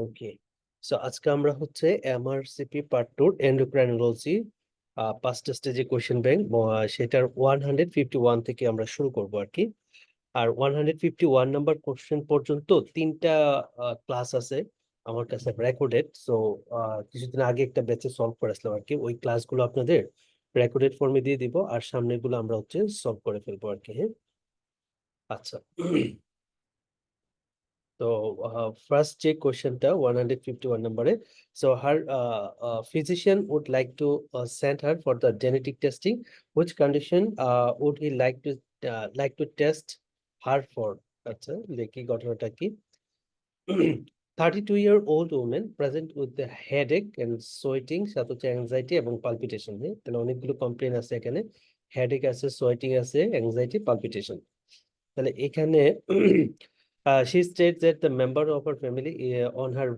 ওকে, so আজকে আমরা হচ্ছে এমআরসিপি পার্ট টু এন্ডোক্রাইনোলজি 5টা স্টেজে কোশ্চেন ব্যাংক সেটার 151 থেকে আমরা শুরু করব আর কি। আর 151 নাম্বার কোশ্চেন পর্যন্ত 3টা ক্লাস আছে আমার কাছে রেকর্ডেড। সো কিছুদিন আগে একটা ব্যাচে সলভ করেছিলাম আর কি, ওই ক্লাসগুলো আপনাদের রেকর্ডেড ফর্মে দিয়ে দিব, আর সামনেগুলো আমরা হচ্ছে সলভ করে ফেলবো আর কি। হ্যাঁ, আচ্ছা। তো ফার্স্ট যে কোশ্চেনটা 151 নম্বরে, so her physician would like to send her for the genetic testing. Which condition would he like to test her for? আচ্ছা, দেখি ঘটনাটা কি। 32-year-old woman present with the headache and sweating, সাথে হচ্ছে অ্যাংজাইটি এবং পালপিটেশন। তাহলে অনেকগুলো complain আছে এখানে, হেডেক আছে, সোয়েটিং আছে, অ্যাংজাইটি, পালপিটেশন। তাহলে এখানে she states that the member of her family on her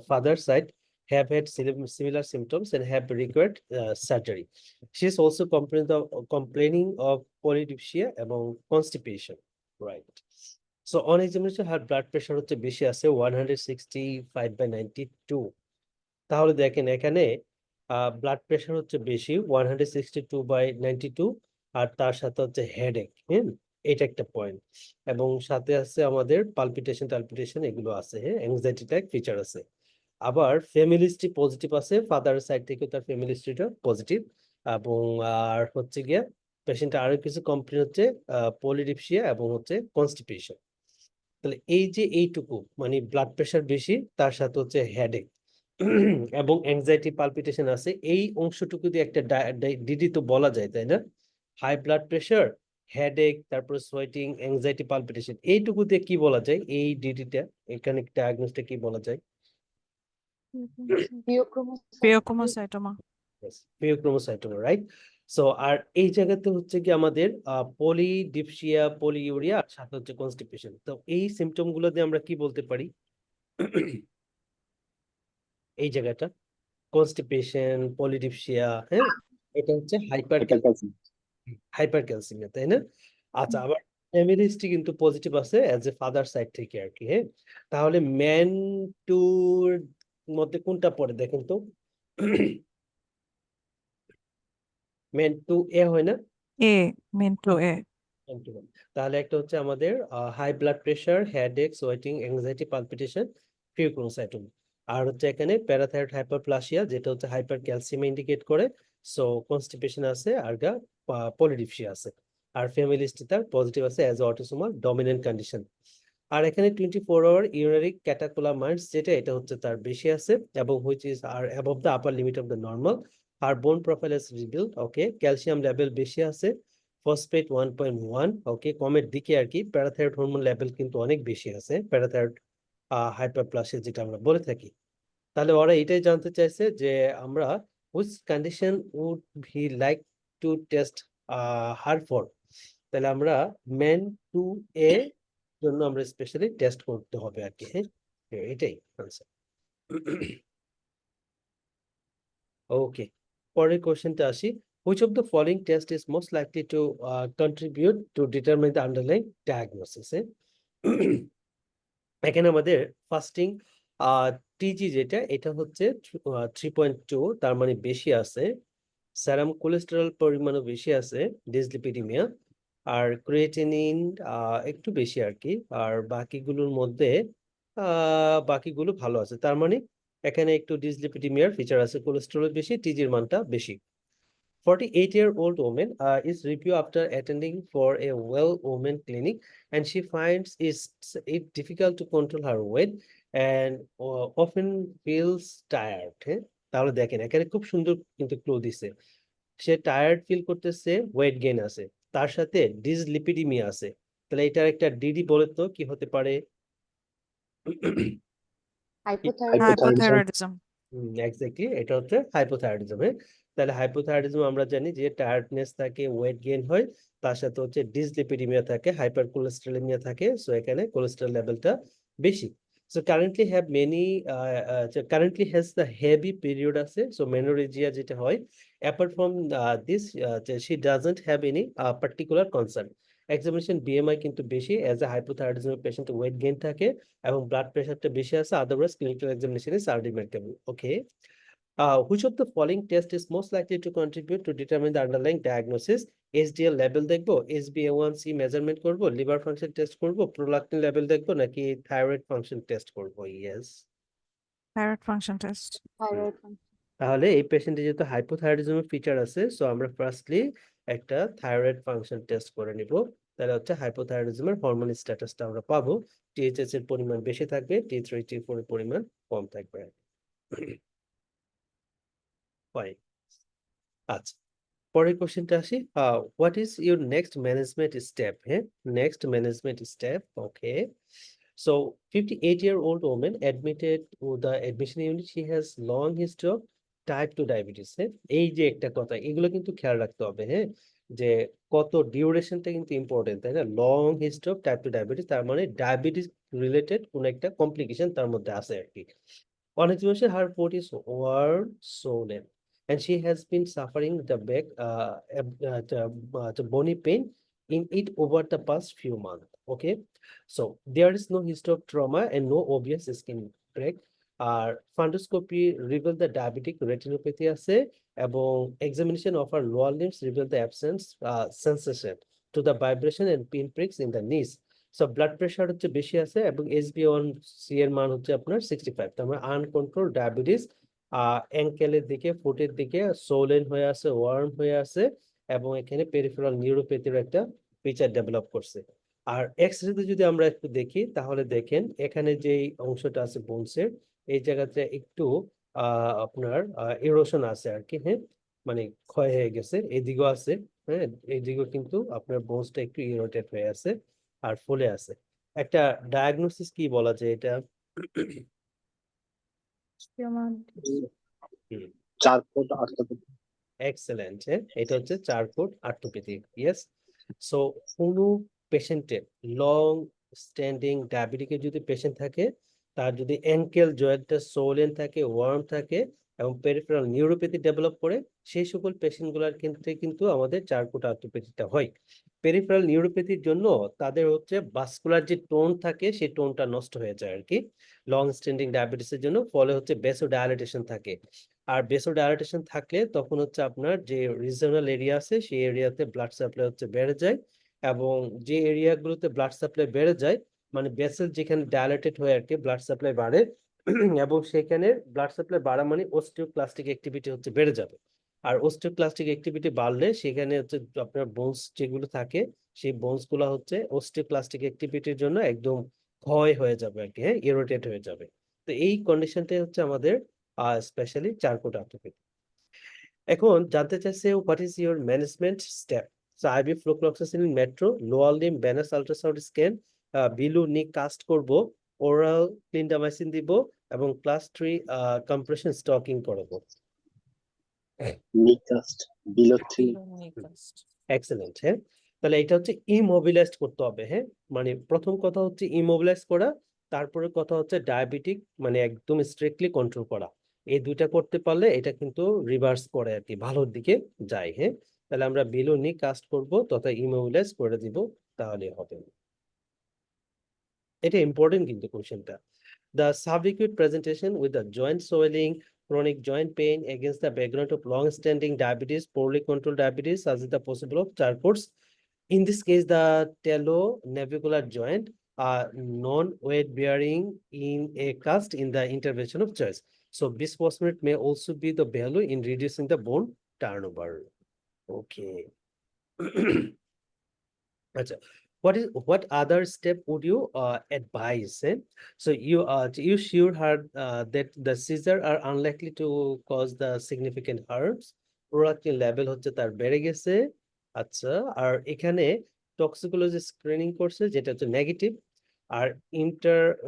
father's side have had similar symptoms and have required surgery. She is also complaining of polydipsia এবং constipation, right? So on examination her blood pressure হচ্ছে বেশি আছে 165/92। তাহলে দেখেন এখানে blood pressure হচ্ছে বেশি 162/92, আর তার সাথে হচ্ছে হেডেক। হ্যাঁ, এটা একটা পয়েন্ট, এবং সাথে আছে আমাদের টালপিটেশন এগুলো আছে। হ্যাঁ, অ্যাংজাইটি টাইপ ফিচার আছে। আবার ফ্যামিলি হিস্ট্রি পজিটিভ আছে, ফাদার সাইড থেকে তার ফ্যামিলি হিস্ট্রিটা পজিটিভ। এবং আর হচ্ছে গিয়ে পেশেন্টের আরো কিছু কমপ্লেন হচ্ছে পলিডিপসিয়া এবং হচ্ছে কনস্টিপেশন। তাহলে এই যে এইটুকু মানে ব্লাড প্রেশার বেশি, তার সাথে হচ্ছে হেডেক এবং অ্যাংজাইটি পালপিটেশন আছে, এই অংশটুকু দিয়ে একটা ডিডি তো বলা যায়, তাই না? হাই ব্লাড প্রেশার, হেডেক, তারপর সোয়েটিং, অ্যাংজাইটি, পালপিটেশন, এইটুকু দিয়ে কি বলা যায়? এই ডিডিটা এখানে ডায়াগনোসটা কি বলা যায়? পিওক্রোমোসাইটোমা। পিওক্রোমোসাইটোমা, রাইট? সো আর এই জায়গাতে হচ্ছে কি আমাদের পলিডিপসিয়া, পলিইউরিয়া, আর সাথে হচ্ছে কনস্টিপেশন। তো এই সিমটম গুলো দিয়ে আমরা কি বলতে পারি? এই জায়গাটা কনস্টিপেশন, পলিডিপসিয়া, হ্যাঁ, এটা হচ্ছে হাইপার ক্যালসিমিয়া, তাই না? আচ্ছা, আবার ফ্যামিলি হিস্ট্রি কিন্তু পজিটিভ আছে অ্যাজ এ ফাদার সাইড থেকে আর কি। হ্যাঁ, তাহলে ম্যান টুর মধ্যে কোনটা পড়ে দেখেন তো? ম্যান টু এ হয় না? A, MEN two A. Antigen। তাহলে একটা হচ্ছে আমাদের high blood pressure, headache, sweating, anxiety, palpitation, pheochromocytoma. আর হচ্ছে এখানে প্যারাথাইরয়েড হাইপারপ্লাসিয়া, যেটা হচ্ছে হাইপার ক্যালসিয়াম ইন্ডিকেট করে। সো কনস্টিপেশন আছে, আর পলিডিপসিয়া আছে। আর ফ্যামিলি হিস্ট্রি তার পজিটিভ আছে অ্যাজ অটোসোমাল ডমিনেন্ট কন্ডিশন। আর এখানে 24 আওয়ার ইউরিনারি ক্যাটাকোলামাইন্স, যেটা এটা হচ্ছে তার বেশি আছে, এবং হুইচ ইজ আর above the upper limit of the normal. আর bone profile is revealed, okay. Calcium level বেশি আছে, ফসফেট 1.1, ওকে, কমের দিকে আর কি। প্যারাথাইরয়েড হরমোন লেভেল কিন্তু অনেক বেশি আছে, প্যারাথাইরয়েড হাইপারপ্লাসিয়া যেটা আমরা বলে থাকি। তাহলে ওরা এটাই জানতে চাইছে যে আমরা which condition would he like to test her for. তাহলে আমরা মেন টু এ জন্য আমরা স্পেশালি টেস্ট করতে হবে আর কি। হ্যাঁ, এটাই আনসার। ওকে, পরের কোশ্চেনটা আসি। Which of the following test is most likely to contribute to determine the underlying diagnosis? এখানে আমাদের ফাস্টিং টিজি যেটা, এটা হচ্ছে 3.2, তার মানে বেশি আছে। সেরাম কোলেস্টেরল পরিমাণও বেশি আছে, ডিসলিপিডিমিয়া। আর ক্রিয়েটিনিন একটু বেশি আর কি। আর বাকিগুলোর মধ্যে বাকিগুলো ভালো আছে, তার মানে এখানে একটু ডিসলিপিডিমিয়ার ফিচার আছে, কোলেস্টেরল বেশি, টিজির মানটা বেশি। 48-year-old woman is review after attending for a well woman clinic, and she finds it difficult to control her weight and often feels tired. হ্যাঁ, তাহলে দেখেন এখানে খুব সুন্দর কিন্তু ক্লু দিছে। সে টায়ার্ড ফিল করতেছে, ওয়েট গেইন আছে, তার সাথে ডিসলিপিডিমিয়া আছে। তাহলে এটার একটা ডিডি বলে তো কি হতে পারে? হাইপোথাইরয়েডিজম। এক্স্যাক্টলি, এটা হচ্ছে হাইপোথাইরয়েডিজম। তাহলে হাইপোথাইরয়েডিজম আমরা জানি যে টায়ার্ডনেস থাকে, ওয়েট গেইন হয়, তার সাথে হচ্ছে ডিসলিপিডিমিয়া থাকে, হাইপার কোলেস্টেরলেমিয়া থাকে। সো এখানে কোলেস্টেরল লেভেলটা বেশি। So currently has the heavy period আছে, সো মেনোরেজিয়া যেটা হয়। Apart from this, she doesn't have any particular concern. Examination BMI কিন্তু বেশি, as a hypothyroidism patient weight gain থাকে এবং ব্লাড প্রেশারটা বেশি আছে, otherwise clinical examination is unremarkable. Okay, which of the following test is most likely to contribute to determine the underlying diagnosis? HDL level দেখবো, HbA1c measurement করব, liver function test করব, prolactin level দেখবো, নাকি thyroid function test করব? Yes. thyroid function test. Thyroid তাহলে এই পেশেন্টে যেহেতু হাইপোথাইরয়েডিজমের feature আছে, সো আমরা ফার্স্টলি একটা থাইরয়েড ফাংশন টেস্ট করে নিব। তাহলে হচ্ছে হাইপোথাইরয়েডিজমের হরমোন স্ট্যাটাসটা আমরা পাবো। টিএইচএস এর পরিমাণ বেশি থাকবে, T3 T4 এর পরিমাণ কম থাকবে। ফাইন। আচ্ছা, পরের কোশ্চেনটা আসি। What is your next management step? হ্যাঁ, next management step. Okay, so 58-year-old woman admitted to the admission unit. She has long history of type 2 diabetes. হ্যাঁ, এই যে একটা কথা, এগুলো কিন্তু খেয়াল রাখতে হবে। হ্যাঁ, যে কত ডিউরেশনটা কিন্তু ইম্পর্টেন্ট, তাই না? Long history of type 2 diabetes, তার মানে ডায়াবেটিস রিলেটেড কোন একটা কমপ্লিকেশন তার মধ্যে আছে আর কি। On examination, her foot is swollen, and she has been suffering the back, the bony pain in it over the past few months. Okay, so there is no history of trauma and no obvious skin crack. Fundoscopy revealed the diabetic retinopathy আছে, এবং examination of her lower limbs revealed the absence sensation to the vibration and pinpricks in the knees. So blood pressure হচ্ছে বেশি আছে এবং HbA1c এর মান হচ্ছে আপনার 65। তার মানে আনকন্ট্রোল ডায়াবেটিস, অ্যাঙ্কেলের দিকে, ফুটের দিকে সোলেন হয়ে আছে, ওয়ার্ম হয়ে আছে, এবং এখানে পেরিফেরাল নিউরোপ্যাথির একটা ফিচার ডেভেলপ করছে। আর এক্সরেতে যদি আমরা একটু দেখি, তাহলে দেখেন এখানে যে অংশটা আছে বোনসের, এই জায়গাতে একটু আপনার ইরোশন আছে আর কি। হ্যাঁ, মানে ক্ষয় হয়ে গেছে, এদিকেও আছে। হ্যাঁ, এইদিকেও কিন্তু আপনার বোনসটা একটু ইরোটেট হয়ে আছে আর ফুলে আছে। একটা ডায়াগনোসিস কি বলা যায় এটা? Charcot orthopaedic. এক্সেলেন্ট। হ্যাঁ, এটা হচ্ছে চারকোট আর্থোপেডিক। ইয়েস। সো কোনো পেশেন্টের লং স্ট্যান্ডিং ডায়াবেটিকের যদি পেশেন্ট থাকে, তার যদি অ্যাঙ্কেল জয়েন্টটা সোলেন থাকে, ওয়ার্ম থাকে এবং পেরিফেরাল নিউরোপ্যাথি ডেভেলপ করে, সেই সকল পেশেন্টগুলোর ক্ষেত্রে কিন্তু আমাদের চারকোট আর্থোপেডিকটা হয়। পেরিফেরাল নিউরোপ্যাথির জন্য তাদের হচ্ছে ভাস্কুলার যে টোন থাকে, সেই টোনটা নষ্ট হয়ে যায় আর কি, লং স্ট্যান্ডিং ডায়াবেটিসের জন্য। ফলে হচ্ছে ভেসোডাইলেটেশন থাকে, আর ভেসোডাইলেটেশন থাকলে তখন হচ্ছে আপনার যে রিজনাল এরিয়া আছে, সেই এরিয়াতে ব্লাড সাপ্লাই হচ্ছে বেড়ে যায়, এবং যে এরিয়াগুলোতে ব্লাড সাপ্লাই বেড়ে যায়, মানে ভেসেল যেখানে ডায়ালেটেড হয়ে আর কি ব্লাড সাপ্লাই বাড়ে, এবং সেখানে ব্লাড সাপ্লাই বাড়া মানে অস্টিওক্লাস্টিক অ্যাক্টিভিটি হচ্ছে বেড়ে যাবে। আর অস্টিওক্লাস্টিক অ্যাক্টিভিটি বাড়লে সেখানে হচ্ছে আপনার বোনস যেগুলো থাকে, সেই বোনস গুলো হচ্ছে অস্টিওক্লাস্টিক অ্যাক্টিভিটির জন্য একদম ক্ষয় হয়ে যাবে আর কি। হ্যাঁ, ইরোটেট হয়ে যাবে। তো এই কন্ডিশনটাই হচ্ছে আমাদের স্পেশালি চারকোট আর্থোপেডি। এখন জানতে চাইছে, what is your management step? So IV flucloxacillin metro, lower limb venous ultrasound scan, below knee cast করব, ওরাল ক্লিন্ডামাইসিন দিব, এবং ক্লাস 3 কম্প্রেশন স্টকিং করাবো। নিকাস্ট বিলো 3। এক্সেলেন্ট। হ্যাঁ, তাহলে এটা হচ্ছে ইমোবিলাইজড করতে হবে। হ্যাঁ, মানে প্রথম কথা হচ্ছে ইমোবিলাইজ করা, তারপরে কথা হচ্ছে ডায়াবেটিক মানে একদম স্ট্রিক্টলি কন্ট্রোল করা। এই দুইটা করতে পারলে এটা কিন্তু রিভার্স করে আর কি, ভালোর দিকে যায়। হ্যাঁ, তাহলে আমরা বিলো নি কাস্ট করব তথা ইমোবিলাইজ করে দিব, তাহলে হবে। এটা ইম্পর্টেন্ট কিন্তু কোশ্চেনটা। The subacute presentation with the joint swelling, chronic joint pain against the background of long-standing diabetes, poorly controlled diabetes, as is the possible of Charcot's. In this case, the talonavicular joint are non-weight bearing in a cast in the intervention of choice. So bisphosphonate may also be the value in reducing the bone turnover. Okay. Acha. What other step would you advise? So you sure her that the seizure are unlikely to cause the significant harms. Prolactin level হচ্ছে তার বেড়ে গেছে। আচ্ছা, আর এখানে toxicology screening করছে যেটা হচ্ছে negative, আর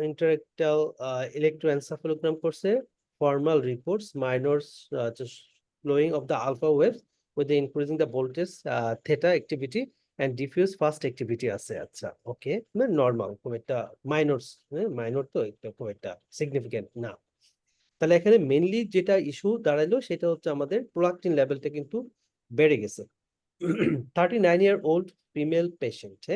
ইন্টারেক্টাল ইলেকট্রোএনসেফালোগ্রাম করছে, formal reports minor slowing of the alpha waves with the increasing the voltage theta activity and diffuse fast activity আছে। আচ্ছা, ওকে, মানে নরমাল, খুব একটা মাইনরস, মাইনর তো এটা খুব একটা সিগনিফিকেন্ট না। তাহলে এখানে মেইনলি যেটা ইস্যু দাঁড়াইলো সেটা হচ্ছে আমাদের প্রোলাক্টিন লেভেলটা কিন্তু বেড়ে গেছে। 39-year-old female patient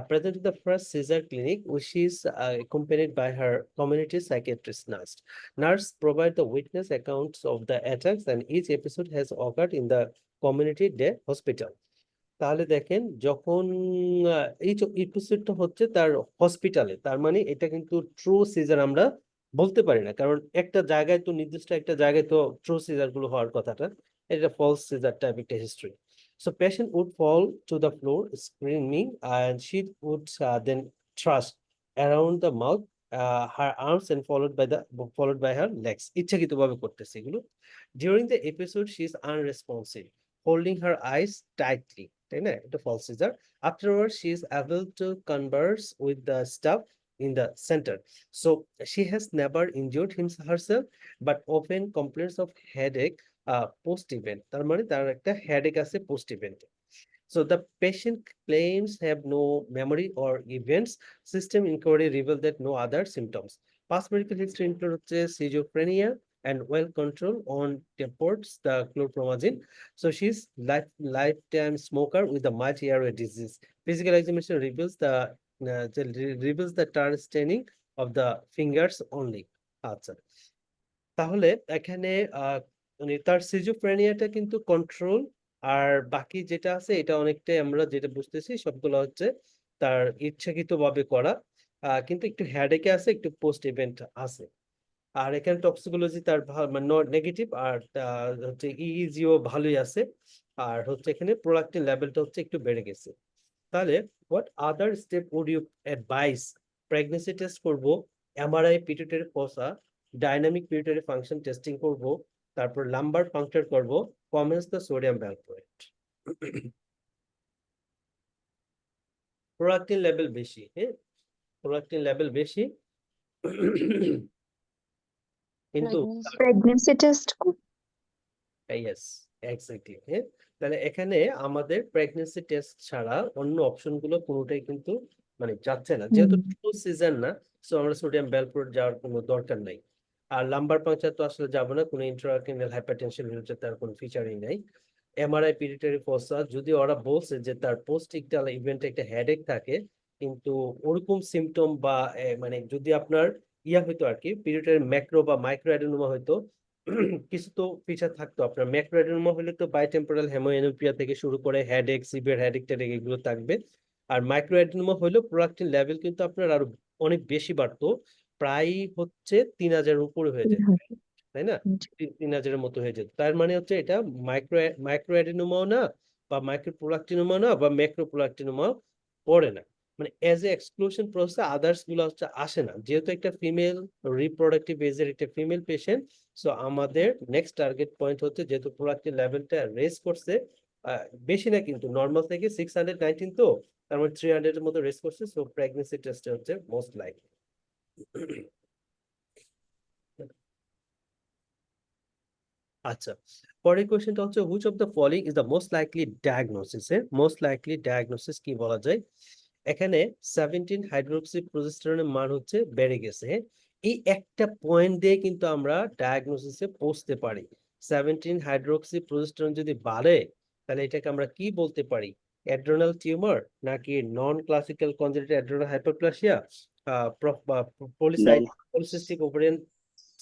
present to the first seizure clinic, which is accompanied by her community psychiatrist nurse. Nurse provide the witness accounts of the attacks, and each episode has occurred in the community day hospital. তাহলে দেখেন যখন এই এপিসোডটা হচ্ছে তার হসপিটালে, তার মানে এটা কিন্তু ট্রু সিজার আমরা বলতে পারি না, কারণ একটা জায়গায় তো নির্দিষ্ট একটা জায়গায় তো ট্রু সিজার গুলো হওয়ার কথাটা, এটা ফলস সিজার টাইপ একটা history. So patient would fall to the floor screaming, and she would then thrust around the mouth, her arms, and followed by her legs. ইচ্ছাকৃতভাবে করতেছে এগুলো। During the episode she is unresponsive, holding her eyes tightly, তাই না, এটা false seizure. Afterwards she is able to converse with the staff in the center. So she has never injured herself, but often complains of headache post event, তার মানে তার একটা headache আছে post event. So the patient claims have no memory or events. System inquiry revealed that no other symptoms. Past medical history include হচ্ছে schizophrenia and well control on reports the chlorpromazine. So she's lifetime smoker with a mild airway disease. Physical examination reveals the tar staining of the fingers only. আচ্ছা, তাহলে এখানে মানে তার সিজোফ্রেনিয়াটা কিন্তু control, আর বাকি যেটা আছে এটা অনেকটাই আমরা যেটা বুঝতেছি সবগুলো হচ্ছে তার ইচ্ছাকৃতভাবে করা, কিন্তু একটু হেডেকে আছে, একটু পোস্ট ইভেন্ট আছে। আর এখানে টক্সিকোলজি তার মানে নেগেটিভ, আর হচ্ছে ইইজিও ভালোই আছে, আর হচ্ছে এখানে প্রোলাক্টিন লেভেলটা হচ্ছে একটু বেড়ে গেছে। তাহলে what other step would you advise? Pregnancy test করব, MRI pituitary fossa, dynamic pituitary function testing করব, তারপর লাম্বার ফাংশন করব, commence the sodium valproate. Prolactin level বেশি, হ্যাঁ প্রোলাক্টিন লেভেল বেশি, কিন্তু প্রেগন্যান্সি টেস্ট ইয়েস এক্স্যাক্টলি, হ্যাঁ। তাহলে এখানে আমাদের প্রেগনেন্সি টেস্ট ছাড়া অন্য অপশন গুলো কোনোটাই কিন্তু মানে যাচ্ছে না, যেহেতু ট্রু সিজন না, সো আমরা সোডিয়াম ভ্যালপ্রয়েট যাওয়ার কোনো দরকার নাই। আর লাম্বার পাংচার তো আসলে যাবো না, কোনো ইন্ট্রাক্রিনাল হাইপারটেনশন হচ্ছে তার কোনো ফিচারই নাই। এমআরআই পিটুইটারি ফসা, যদি ওরা বলছে যে তার পোস্ট ইকটাল ইভেন্টে একটা হেডেক থাকে, কিন্তু ওরকম সিমটম বা মানে যদি আপনার ইয়া হইতো আর কি, পিটুইটারি ম্যাক্রো বা মাইক্রো অ্যাডেনোমা হইতো, কিছু তো ফিচার থাকতো। আপনার ম্যাক্রো অ্যাডেনোমা হলে তো বাইটেম্পোরাল হেমোএনোপিয়া থেকে শুরু করে হেডেক, সিভিয়ার হেডেক টেডেক এগুলো থাকবে। আর মাইক্রো অ্যাডেনোমা হলে প্রোলাক্টিন লেভেল কিন্তু আপনার আরো অনেক বেশি বাড়তো, প্রায় হচ্ছে 3000 উপরে হয়ে যেত, তাই না, 3000-এর মতো হয়ে যেত। তার মানে হচ্ছে এটা মাইক্রো অ্যাডেনোমাও না, বা মাইক্রো প্রোলাক্টিনোমা না, বা ম্যাক্রো প্রোলাক্টিনোমাও পড়ে না, মানে as a exclusion process others গুলো হচ্ছে আসে না, যেহেতু একটা ফিমেল রিপ্রোডাক্টিভ এজের একটা ফিমেল পেশেন্ট। সো আমাদের নেক্সট টার্গেট পয়েন্ট হচ্ছে, যেহেতু প্রোলাক্টিন লেভেলটা রেস করছে বেশি না, কিন্তু নর্মাল থেকে 619, তো তার মানে 300 এর মতো রেস করছে, সো প্রেগনেন্সি টেস্ট হচ্ছে মোস্ট লাইকলি। আচ্ছা, পরের কোশ্চেনটা হচ্ছে which of the following is the most likely diagnosis. Most likely diagnosis কি বলা যায়? এখানে 17 হাইড্রোক্সি প্রজেস্টেরনের মান হচ্ছে বেড়ে গেছে। এই একটা পয়েন্ট দিয়ে কিন্তু আমরা ডায়াগনোসিসে পৌঁছতে পারি। 17 হাইড্রোক্সি প্রজেস্টেরন যদি বাড়ে, তাহলে এটাকে আমরা কি বলতে পারি? অ্যাড্রেনাল টিউমার, নাকি non classical congenital adrenal hyperplasia, polycystic ovarian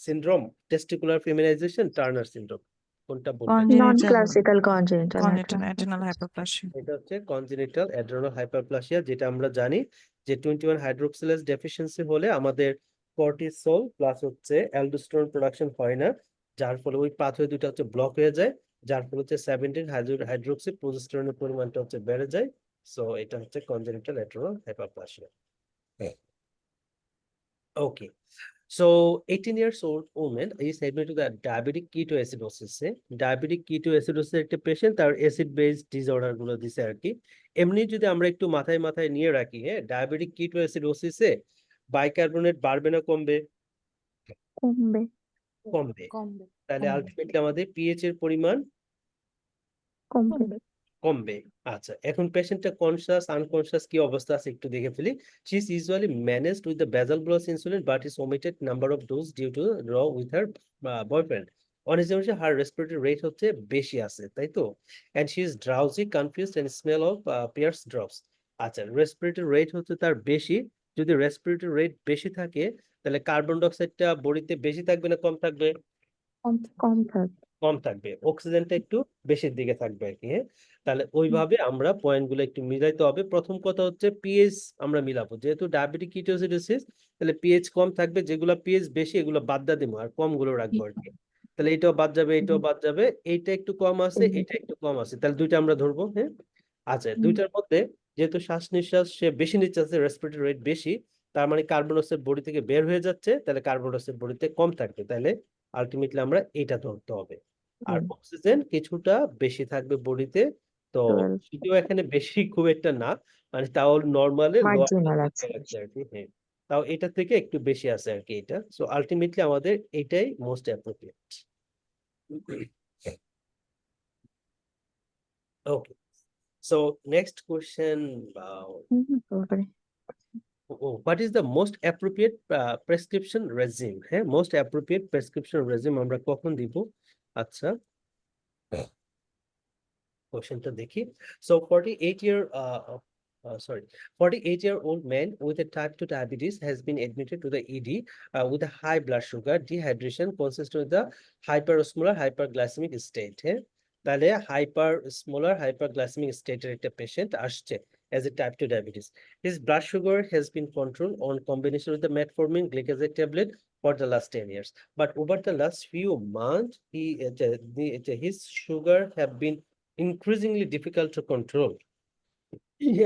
syndrome, testicular feminisation, Turner syndrome, কোনটা বলবেন? Non classical congenital Congenital adrenal hyperplasia. এটা হচ্ছে কনজেনিটাল অ্যাড্রেনাল হাইপারপ্লাসিয়া, যেটা আমরা জানি যে 21 হাইড্রোক্সিলেজ ডেফিসিয়েন্সি হলে আমাদের কর্টিসল প্লাস হচ্ছে অ্যালডোস্টেরন প্রোডাকশন হয় না, যার ফলে ওই পাথওয়ে দুটো হচ্ছে ব্লক হয়ে যায়, যার ফলে হচ্ছে 17 হাইড্রোক্সি প্রজেস্টেরনের পরিমাণটা হচ্ছে বেড়ে যায়। সো এটা হচ্ছে congenital adrenal hyperplasia. Okay, so 18 years old woman is admitted to the diabetic ketoacidosis. Diabetic ketoacidosis একটা পেশেন্ট, তার অ্যাসিড বেস ডিসঅর্ডার গুলো দিছে আর কি। এমনি যদি আমরা একটু মাথায় মাথায় নিয়ে রাখি, হ্যাঁ, ডায়াবেটিক কিটোঅ্যাসিডোসিসে বাইকার্বনেট বাড়বে না কমবে? কমবে কমবে। তাহলে আলটিমেটলি আমাদের পিএইচ এর পরিমাণ কমবে কমবে। আচ্ছা, এখন পেশেন্টটা কনশাস আনকনশাস কি অবস্থা আছে একটু দেখে ফেলি। She is usually managed with the basal bolus insulin, but is omitted number of dose due to row with her boyfriend. On examination her respiratory rate হচ্ছে বেশি আছে, তাই তো? And she is drowsy, confused and smell of pear drops. আচ্ছা, respiratory rate হচ্ছে তার বেশি। যদি রেসপিরেটরি রেট বেশি থাকে তাহলে কার্বন ডাইঅক্সাইডটা বডিতে বেশি থাকবে না কম থাকবে? কম থাকবে। কম থাকবে, অক্সিজেনটা একটু বেশির দিকে থাকবে আর কি। হ্যাঁ, তাহলে ওইভাবে আমরা পয়েন্টগুলো একটু মিলাইতে হবে। প্রথম কথা হচ্ছে পিএইচ আমরা মিলাবো, যেহেতু ডায়াবেটিক কিটোসিডোসিস, তাহলে পিএইচ কম থাকবে, যেগুলো পিএইচ বেশি এগুলো বাদ দিয়ে দেবো আর কম গুলো রাখবো আর কি। তাহলে এটাও বাদ যাবে, এটাও বাদ যাবে, এইটা একটু কম আছে, এটা একটু কম আছে, তাহলে দুইটা আমরা ধরবো। হ্যাঁ, আচ্ছা, দুইটার মধ্যে যেহেতু শ্বাস নিঃশ্বাস সে বেশি নিচ্ছে, রেসপিরেটরি রেট বেশি, তার মানে কার্বন ডাইঅক্সাইড বডি থেকে বের হয়ে যাচ্ছে, তাহলে কার্বন ডাইঅক্সাইড বডিতে কম থাকবে, তাহলে আলটিমেটলি আমরা এটা ধরতে হবে। আর অক্সিজেন কিছুটা বেশি থাকবে বডিতে, তো 12 সেটাও এখানে বেশি খুব একটা না, মানে তাও নর্মালে মার্জিনাল আছে। আর কি। হ্যাঁ, তাও এটা থেকে একটু বেশি আছে আর কি এটা। সো আলটিমেটলি আমাদের এটাই মোস্ট অ্যাপ্রোপ্রিয়েট। ওকে, সো নেক্সট কোশ্চেন, তারপরে what is the most appropriate prescription regime? হ্যাঁ, মোস্ট অ্যাপ্রোপ্রিয়েট প্রেসক্রিপশন রেজিম আমরা কখন দিব? আচ্ছা, কোশ্চেনটা দেখি। So 48-year-old man with a type 2 diabetes has been admitted to the ED with a high blood sugar, dehydration consistent with the hyperosmolar hyperglycemic state. হ্যাঁ, তাহলে hyperosmolar hyperglycemic state এর একটা পেশেন্ট আসছে as a type 2 diabetes. His blood sugar has been controlled on combination with the metformin glucoside tablet for the last 10 years. But over the last few months, his sugar have been increasingly difficult to control.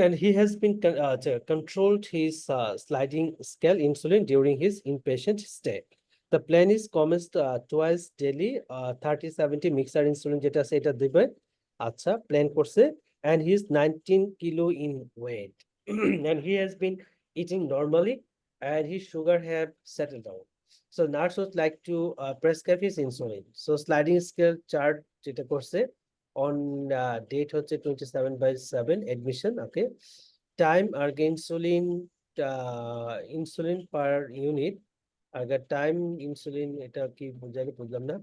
And he has been controlled his sliding scale insulin during his inpatient stay. The plan is commenced twice daily, 30-70 mixer insulin যেটা আছে এটা দিবে। আচ্ছা, plan করছে, and he is 19 kilo in weight. And he has been eating normally and his sugar have settled down. So nurse would like to prescribe his insulin. So sliding scale chart যেটা করছে on date হচ্ছে 27/7 admission. Okay, time আর insulin insulin per unit, আগে time insulin এটা কি বুঝালি বুঝলাম না।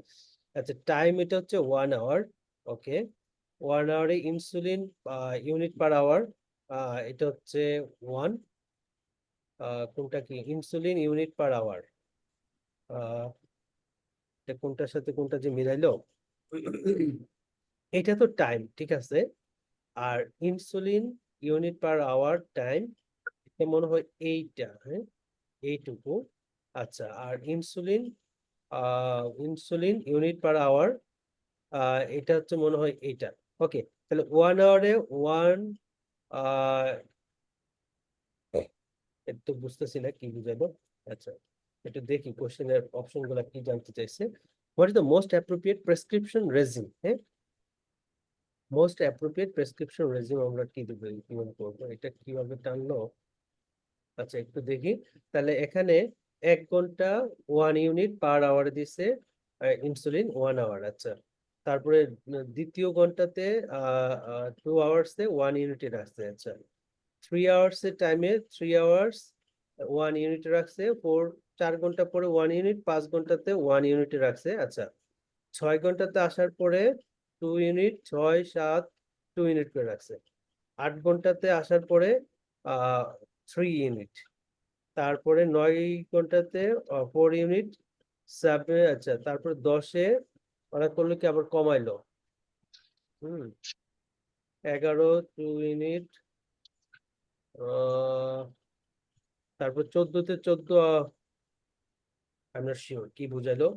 আচ্ছা, time এটা হচ্ছে 1 hour। ওকে, 1 hour-এ ইনসুলিন ইউনিট পার আওয়ার, এটা হচ্ছে 1। কোনটা কি ইনসুলিন ইউনিট পার আওয়ার, এটা কোনটার সাথে কোনটা যে মিলাইলো? এটা তো টাইম, ঠিক আছে। আর insulin unit per hour time, এটা মনে হয় এইটা। হ্যাঁ, এইটুকু। আচ্ছা, আর ইনসুলিন ইউনিট পার আওয়ার, এটা হচ্ছে মনে হয় এইটা। ওকে, তাহলে 1 hour-এ 1, একটু বুঝতেছি না কি বুঝাবো। আচ্ছা, একটু দেখি কোশ্চেনের অপশন গুলা কি জানতে চাইছে। What is the most appropriate prescription regime? হ্যাঁ, মোস্ট অ্যাপ্রোপ্রিয়েট প্রেসক্রিপশন রেজিম আমরা কি দেবো, কিভাবে করবো, এটা কিভাবে টানলো? আচ্ছা, একটু দেখি। তাহলে এখানে 1 ঘন্টা 1 ইউনিট পার আওয়ার দিছে ইনসুলিন 1 hour। আচ্ছা, তারপরে দ্বিতীয় ঘন্টাতে 2 hours-এ 1 ইউনিটে রাখছে। আচ্ছা, 3 hours-এর টাইমে 3 hours 1 ইউনিটে রাখছে। 4 ঘন্টা পরে 1 ইউনিট, 5 ঘন্টাতে 1 ইউনিটে রাখছে। আচ্ছা, 6 ঘন্টাতে আসার পরে 2 ইউনিট, 6, 7 2 ইউনিট করে রাখছে। 8 ঘন্টাতে আসার পরে 3 ইউনিট, তারপরে 9 ঘন্টাতে 4 ইউনিট, 7। আচ্ছা, তারপরে 10-এ ওরা করলো কি আবার কমাইলো। 11 2 ইউনিট, তারপর 14-তে 14, আমরা শিওর কি বুঝাইলো,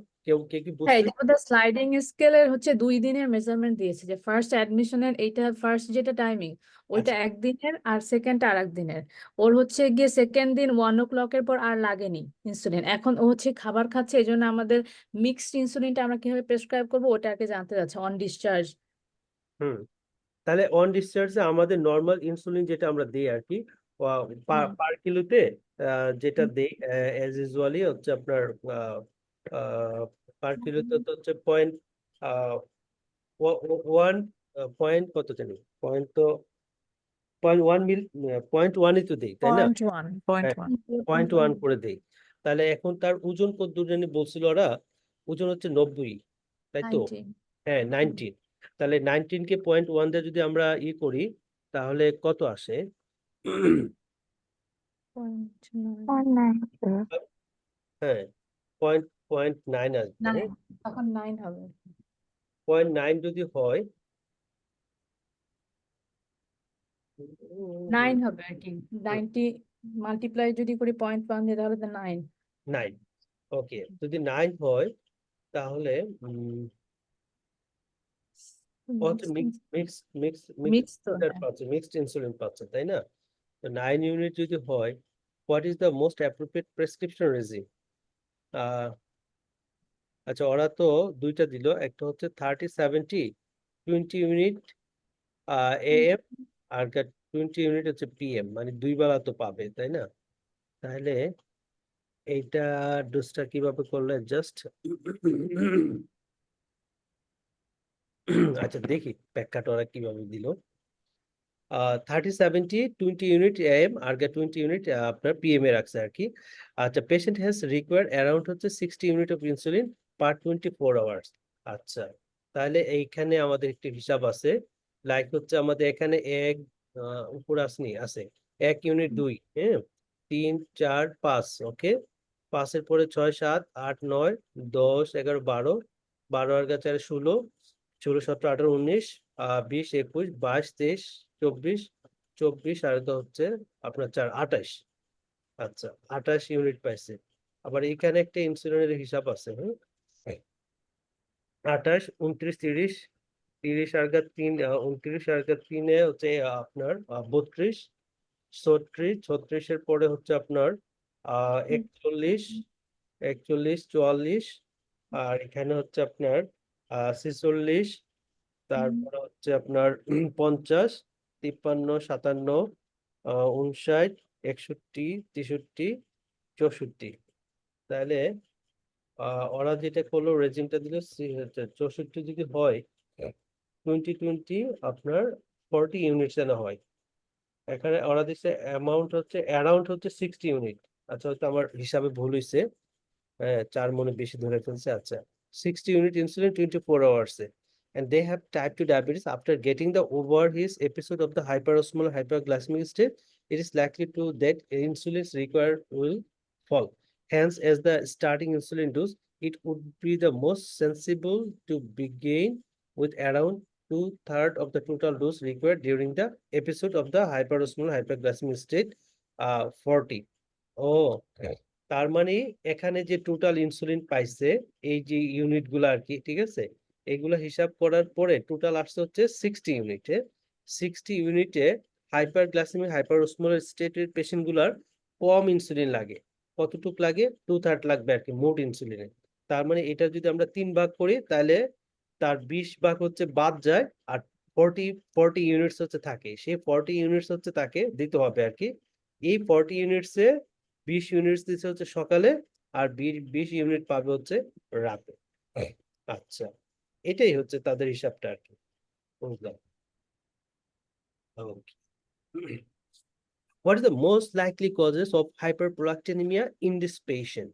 কে কি হ্যাঁ, বুঝতে? এটা বোধহয় স্লাইডিং স্কেলের হচ্ছে 2 দিনের মেজারমেন্ট দিয়েছে, যে ফার্স্ট অ্যাডমিশনের এইটা ফার্স্ট যেটা টাইমিং ওইটা আচ্ছা, 1 দিনের আর সেকেন্ডটা আর 1 দিনের। ওর হচ্ছে গিয়ে সেকেন্ড দিন 1 o'clock-এর পর আর লাগেনি ইনসুলিন, এখন ও হচ্ছে খাবার খাচ্ছে, এই জন্য আমাদের মিক্সড ইনসুলিনটা আমরা কিভাবে প্রেসক্রাইব করবো ওটাকে জানতে যাচ্ছে অন ডিসচার্জ। হুম, তাহলে অন ডিসচার্জে আমাদের নর্মাল ইনসুলিন যেটা আমরা দিই আর কি, পার কিলোতে যেটা দেই অ্যাজ ইউজুয়ালি হচ্ছে আপনার পার কিলোতে তো হচ্ছে পয়েন্ট 1 পয়েন্ট কত জানি, পয়েন্ট তো 0.1 তো দেই, তাই না? 0.1 0.1 করে দেই। তাহলে এখন তার ওজন কত দূর জানি বলছিল ওরা, ওজন হচ্ছে 90। তাই তো? 19 হ্যাঁ 19। তাহলে 19 কে 0.1 দিয়ে যদি আমরা করি তাহলে কত আসে? 0.9 19 হ্যাঁ 0.9 আসবে, হ্যাঁ 9 তখন 9 হবে 0.9 যদি হয় 9 হবে আর কি 90 মাল্টিপ্লাই যদি করি 0.1 দিয়ে তাহলে তো 9 9। ওকে, যদি 9 হয় তাহলে মিক্স তো হ্যাঁ। মিক্সড ইনসুলিন পাচ্ছে, তাই না? তো 9 ইউনিট যদি হয়, what is the most appropriate prescription regime? আচ্ছা, ওরা তো দুইটা দিল, একটা হচ্ছে 30-70 20 ইউনিট AM আর 20 ইউনিট হচ্ছে PM, মানে 2 বেলা তো পাবে, তাই না? তাহলে এইটা ডোজটা কিভাবে করলে জাস্ট আচ্ছা দেখি ব্যাখ্যাটা ওরা কিভাবে দিল। 30-70 20 ইউনিট AM আর 20 ইউনিট আপনার PM এ রাখছে আর কি। আচ্ছা, পেশেন্ট হ্যাজ রিকোয়ার্ড অ্যারাউন্ড হচ্ছে 60 unit of insulin per 24 hours. আচ্ছা, তাহলে এইখানে আমাদের একটি হিসাব আছে, লাইক হচ্ছে আমাদের এখানে এক উপর আসনি আছে 1 ইউনিট 2, হ্যাঁ 3 4 5, ওকে 5-এর পরে 6 7 8 9 10 11 12 12 আর 4 16 16 17 18 19 20 21 22 23 24 24 আর তো হচ্ছে আপনার 4 28। আচ্ছা, 28 ইউনিট পাইছে। আবার এখানে একটা ইনসুলিনের হিসাব আছে, হ্যাঁ 28 29 30 30 আর 3 29 আর 3 হচ্ছে আপনার 32 36 36 এর পরে হচ্ছে আপনার 41 41 44 আর এখানে হচ্ছে আপনার 46, তারপরে হচ্ছে আপনার 50 53 57 59 61 63 64। তাহলে ওরা যেটা করলো রেজিমটা দিল 64 যদি হয় 20 আপনার 40 ইউনিটস যেন হয়। এখানে ওরা দিচ্ছে অ্যামাউন্ট হচ্ছে অ্যারাউন্ড হচ্ছে 60 ইউনিট। আচ্ছা, হয়তো আমার হিসাবে ভুল হয়েছে, হ্যাঁ 4 মনে বেশি ধরে ফেলছে। আচ্ছা, 60 unit insulin 24 hours and they have type 2 diabetes. After getting the over his episode of the hyperosmolar hyperglycemic state, it is likely to that insulin required will fall. Hence, as the starting insulin dose, it would be the most sensible to begin with around 2/3 of the total dose required during the episode of the hyperosmolar hyperglycemic state 40. Oh, তার মানে এখানে যে total insulin পাইছে এই যে unit গুলো আর কি, ঠিক আছে, এগুলো হিসাব করার পরে টোটাল আসছে হচ্ছে 60 ইউনিটে। 60 ইউনিটে হাইপারগ্লাইসেমিক হাইপারওসমোলার স্টেটের পেশেন্ট গুলার কম ইনসুলিন লাগে। কতটুক লাগে? 2/3 লাগবে আর কি মোট ইনসুলিনে। তার মানে এটা যদি আমরা 3 ভাগ করি তাহলে তার 20 ভাগ হচ্ছে বাদ যায় আর 40 ইউনিটস হচ্ছে থাকে। সেই 40 ইউনিটস হচ্ছে তাকে দিতে হবে আর কি। এই 40 ইউনিটসে 20 ইউনিট দিচ্ছে হচ্ছে সকালে আর 20 ইউনিট পাবে হচ্ছে রাতে। আচ্ছা, এটাই হচ্ছে তাদের হিসাবটা আর কি, বুঝলাম। Okay. What is the most likely causes of hyperprolactinemia in this patient?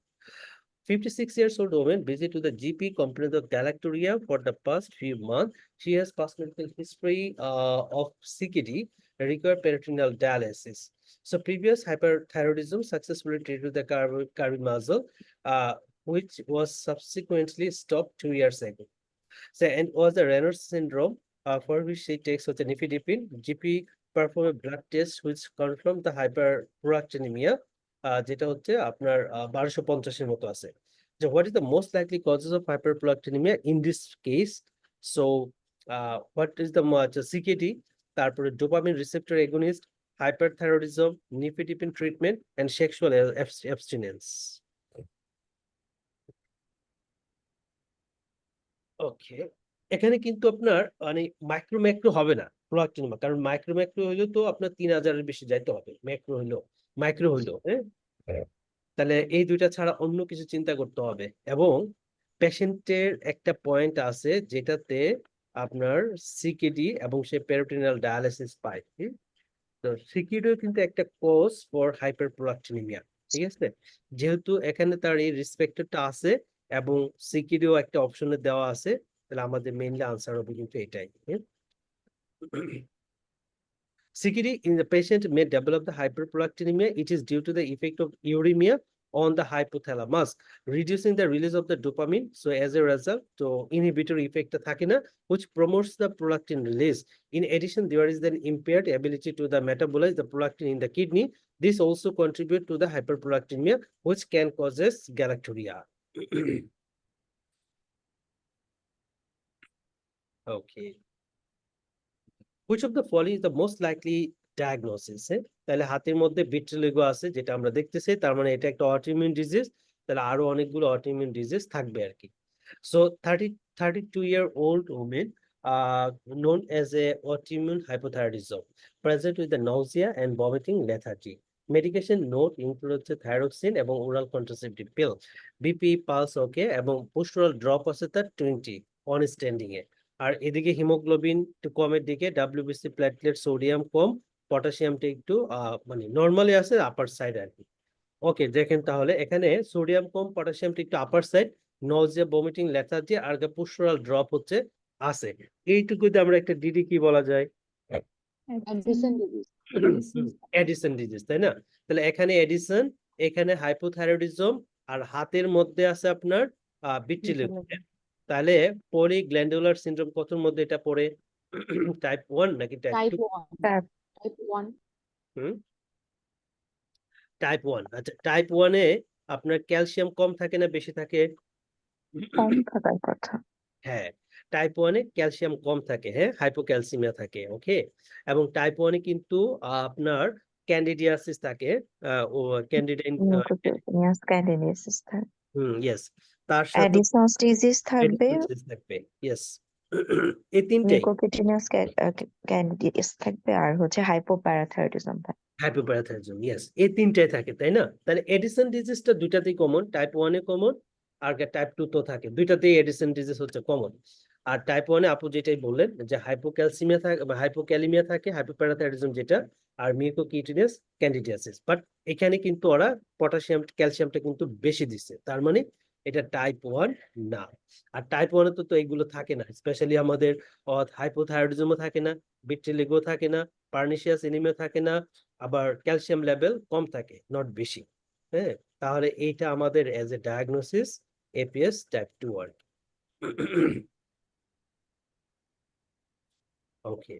56-year-old woman visit to the GP complaining of galactorrhea for the past few months. She has past medical history of CKD and require peritoneal dialysis. So previous hyperthyroidism successfully treated the carbimazole, which was subsequently stopped 2 years ago. So, and was the Raynaud's syndrome, for which she takes with the nifedipine. GP performed a blood test which confirmed the hyperprolactinemia, যেটা হচ্ছে আপনার 1250 এর মতো আছে। So what is the most likely causes of hyperprolactinemia in this case? So what is the CKD, তারপরে dopamine receptor agonist, hyperthyroidism, nifedipine treatment and sexual abstinence. ওকে, এখানে কিন্তু আপনার মানে ম্যাক্রো হবে না প্রোলাক্টিনিমা, কারণ ম্যাক্রো হইলেও তো আপনার 3000-এর বেশি যাইতে হবে, মাইক্রো হইলো, হ্যাঁ তাহলে এই দুইটা ছাড়া অন্য কিছু চিন্তা করতে হবে। এবং পেশেন্টের একটা পয়েন্ট আছে যেটাতে আপনার সিকেডি এবং সে পেরিটোনিয়াল ডায়ালিসিস পায়। তো সিকেডিও কিন্তু একটা কজ ফর হাইপারপ্রোলাক্টিনিমিয়া, ঠিক আছে, যেহেতু এখানে তার এই রিসপেক্টরটা আছে এবং সিকেডিও একটা অপশনে দেওয়া আছে, তাহলে আমাদের মেইনলি আনসার হবে কিন্তু এটাই। হ্যাঁ? CKD in the patient may develop the hyperprolactinemia. It is due to the effect of uremia on the hypothalamus, reducing the release of the dopamine. So as a result, the inhibitory effect থাকে না, which promotes the prolactin release. In addition, there is an impaired ability to the metabolize the prolactin in the kidney. This also contribute to the hyperprolactinemia, which can causes galacturia. Okay. Which of the following is the most likely diagnosis? তাহলে হাতের মধ্যে ভিট্রিলিগো আছে যেটা আমরা দেখতেছি, তার মানে এটা একটা অটোইমিউন ডিজিজ, তাহলে আরো অনেকগুলো অটোইমিউন ডিজিজ থাকবে আর কি। So 32-year-old woman known as a autoimmune hypothyroidism present with the nausea and vomiting lethargy. Medication note include হচ্ছে thyroxine এবং oral contraceptive pill, BP pulse ওকে, এবং postural drop আছে তার 20 on standing এ। আর এদিকে হিমোগ্লোবিন একটু কমের দিকে, WBC প্লেটলেট সোডিয়াম কম, পটাশিয়ামটা একটু মানে নরমালি আছে আপার সাইড আর কি। ওকে, দেখেন তাহলে এখানে সোডিয়াম কম, পটাশিয়ামটা একটু upper side, nausea, vomiting, lethargy আর পোস্টুরাল ড্রপ হচ্ছে আছে। এইটুকুতে আমরা একটা ডিডি কি বলা যায়? এডিসন ডিজিজ, তাই না? তাহলে এখানে এডিসন, এখানে হাইপোথাইরয়েডিজম, আর হাতের মধ্যে আছে আপনার ভিট্রিলিগো। তাহলে পলিগ্ল্যান্ডুলার সিনড্রোম কতর মধ্যে এটা পড়ে? টাইপ 1 নাকি টাইপ 2? টাইপ 1। আচ্ছা, টাইপ 1 এ আপনার ক্যালসিয়াম কম থাকে না বেশি থাকে? কম থাকার কথা। হ্যাঁ, টাইপ 1 এ ক্যালসিয়াম কম থাকে, হ্যাঁ, হাইপোক্যালসিমিয়া থাকে। ওকে, এবং টাইপ 1 এ কিন্তু আপনার ক্যান্ডিডিয়াসিস থাকে, ও ক্যান্ডিডাইন, নিউকোটিনিয়াস ক্যান্ডিডিয়াসিস থাকবে, ইয়েস, তার সাথে অ্যাডিসন্স ডিজিজ থাকবে, এডিসন থাকবে, ইয়েস। এই তিনটেই নিউকোটিনিয়াস ক্যান্ডিডিয়াস থাকবে, আর হচ্ছে হাইপোপ্যারাথাইরয়েডিজম থাকবে। হাইপোপ্যারাথাইরয়েডিজম, ইয়েস, এই তিনটাই থাকে, তাই না? তাহলে Edison ডিজিজটা দুইটাতেই common, type 1 a common R type 2 তো থাকে, দুইটাতেই এডিসন ডিজিজ হচ্ছে কমন। আর টাইপ 1 এ আপু যেটাই বললেন যে হাইপোক্যালসিমিয়া থাকে বা হাইপোক্যালিমিয়া থাকে, হাইপোপ্যারাথাইরয়েডিজম যেটা, আর মিউকোকিউটিনিয়াস ক্যান্ডিডিয়াসিস। বাট এখানে কিন্তু ওরা পটাশিয়াম ক্যালসিয়ামটা কিন্তু বেশি দিচ্ছে, তার মানে এটা টাইপ 1 না। আর টাইপ 1 এ তো এগুলো থাকে না, স্পেশালি আমাদের হাইপোথাইরয়েডিজমও থাকে না, ভিট্রিলিগো থাকে না, পার্নিশিয়াস এনিমিয়া থাকে না, আবার ক্যালসিয়াম লেভেল কম থাকে, নট বেশি। হ্যাঁ, তাহলে এইটা আমাদের as a diagnosis APS type 2 আর কি। ওকে,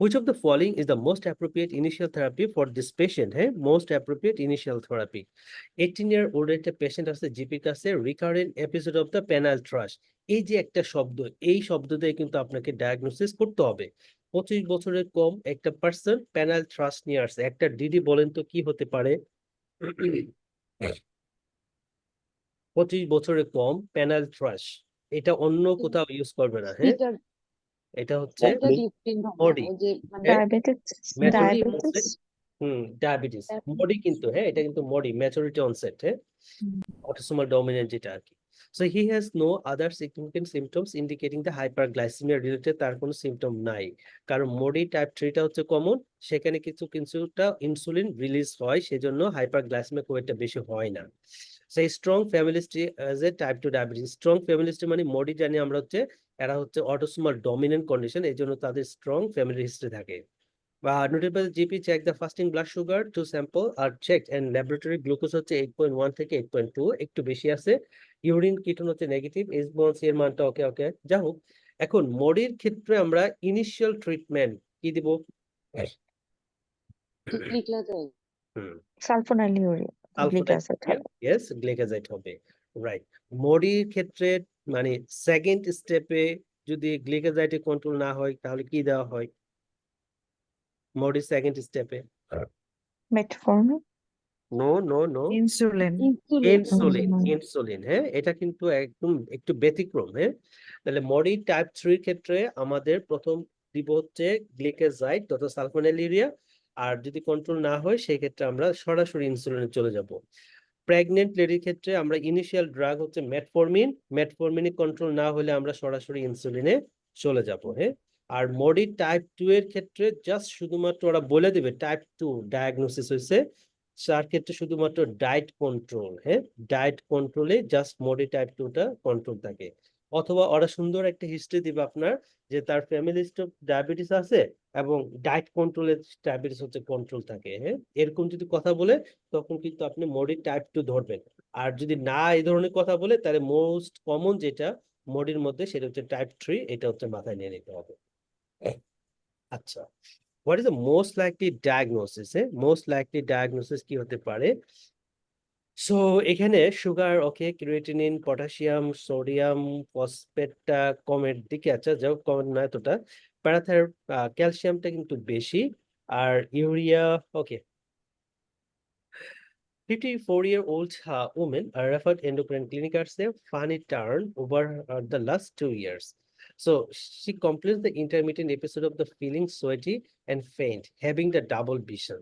which of the following is the most appropriate initial therapy for this patient? হ্যাঁ, most appropriate initial therapy. 18-year-old একটা পেশেন্ট আছে জিপির কাছে, recurrent episode of the penile thrush. এই যে একটা শব্দ, এই শব্দ দিয়ে কিন্তু আপনাকে ডায়াগনোসিস করতে হবে। 25 বছরের কম একটা পার্সন পেনাল থ্রাশ নিয়ে আসছে, একটা ডিডি বলেন তো কি হতে পারে? 25 বছরের কম পেনাল থ্রাশ, এটা অন্য কোথাও ইউজ করবে না। হ্যাঁ, এটা হচ্ছে বডি, ডায়াবেটিস, ডায়াবেটিস মডি কিন্তু, হ্যাঁ, এটা কিন্তু মডি ম্যাচুরিটি অনসেট, হ্যাঁ, অটোসোমাল ডমিনেন্ট যেটা আর কি। So he has no other significant symptoms indicating the hyperglycaemia related, তার কোনো সিমটম নাই, কারণ মডি টাইপ 3টা হচ্ছে কমন, সেখানে কিছুটা ইনসুলিন রিলিজ হয়, সেজন্য হাইপারগ্লাইসেমিয়া খুব একটা বেশি হয় না। সেই strong family history as a type 2 diabetes, strong family history মানে মডি জানি আমরা হচ্ছে এরা হচ্ছে অটোসোমাল ডমিনেন্ট কন্ডিশন, এই জন্য তাদের স্ট্রং ফ্যামিলি হিস্ট্রি থাকে। Noted by the GP, check the fasting blood sugar to sample are checked and laboratory glucose হচ্ছে 8.1 থেকে 8.2, একটু বেশি আছে। ইউরিন কিটোন হচ্ছে নেগেটিভ, HbA1c এর মানটা ওকে ওকে। যা হোক, এখন মডির ক্ষেত্রে আমরা ইনিশিয়াল ট্রিটমেন্ট কি দিব? সালফোনাইলুরিয়া, গ্লিক অ্যাসিড হবে। ইয়েস, গ্লিকাজাইড হবে, রাইট। মডির ক্ষেত্রে মানে সেকেন্ড স্টেপে যদি গ্লিকাজাইডে কন্ট্রোল না হয় তাহলে কি দেওয়া হয় মডির সেকেন্ড স্টেপে? মেটফর্মিন, নো, ইনসুলিন, ইনসুলিন, হ্যাঁ, এটা কিন্তু একদম একটু ব্যতিক্রম। হ্যাঁ, তাহলে মডি টাইপ 3 ক্ষেত্রে আমাদের প্রথম দিব হচ্ছে গ্লিকাজাইড তথা সালফোনাইলুরিয়া, আর যদি কন্ট্রোল না হয় সেই ক্ষেত্রে আমরা সরাসরি ইনসুলিনে চলে যাব। প্রেগনেন্ট লেডির ক্ষেত্রে আমরা ইনিশিয়াল ড্রাগ হচ্ছে মেটফরমিনে কন্ট্রোল না হলে আমরা সরাসরি ইনসুলিনে চলে যাব। হ্যাঁ, আর মডি টাইপ 2 এর ক্ষেত্রে জাস্ট শুধুমাত্র ওরা বলে দিবে টাইপ 2 ডায়াগনোসিস হয়েছে, তার ক্ষেত্রে শুধুমাত্র ডায়েট কন্ট্রোল, হ্যাঁ, ডায়েট কন্ট্রোলে জাস্ট মডি টাইপ 2টা কন্ট্রোল থাকে। অথবা ওরা সুন্দর একটা হিস্ট্রি দিবে আপনার যে তার ফ্যামিলি হিস্ট্রি ডায়াবেটিস আছে এবং ডায়েট কন্ট্রোলের ডায়াবেটিস হচ্ছে কন্ট্রোল থাকে, হ্যাঁ, এরকম যদি কথা বলে তখন কিন্তু আপনি মডির টাইপ 2 ধরবেন। আর যদি না এই ধরনের কথা বলে তাহলে মোস্ট কমন যেটা মডির মধ্যে সেটা হচ্ছে টাইপ 3, এটা হচ্ছে মাথায় নিয়ে নিতে হবে। আচ্ছা, what is the most likely diagnosis? Most likely diagnosis কি হতে পারে? সো এখানে সুগার, ওকে, ক্রিয়েটিনিন, পটাশিয়াম, সোডিয়াম, ফসফেটটা কমের দিকে আছে, যাও কমের না এতটা। প্যারাথাইরয়েড, ক্যালসিয়ামটা কিন্তু বেশি। আর urea, okay. 54-year-old woman referred endocrine clinic as a funny turn over the last 2 years. So she complains the intermittent episode of the feeling sweaty and faint, having the double vision,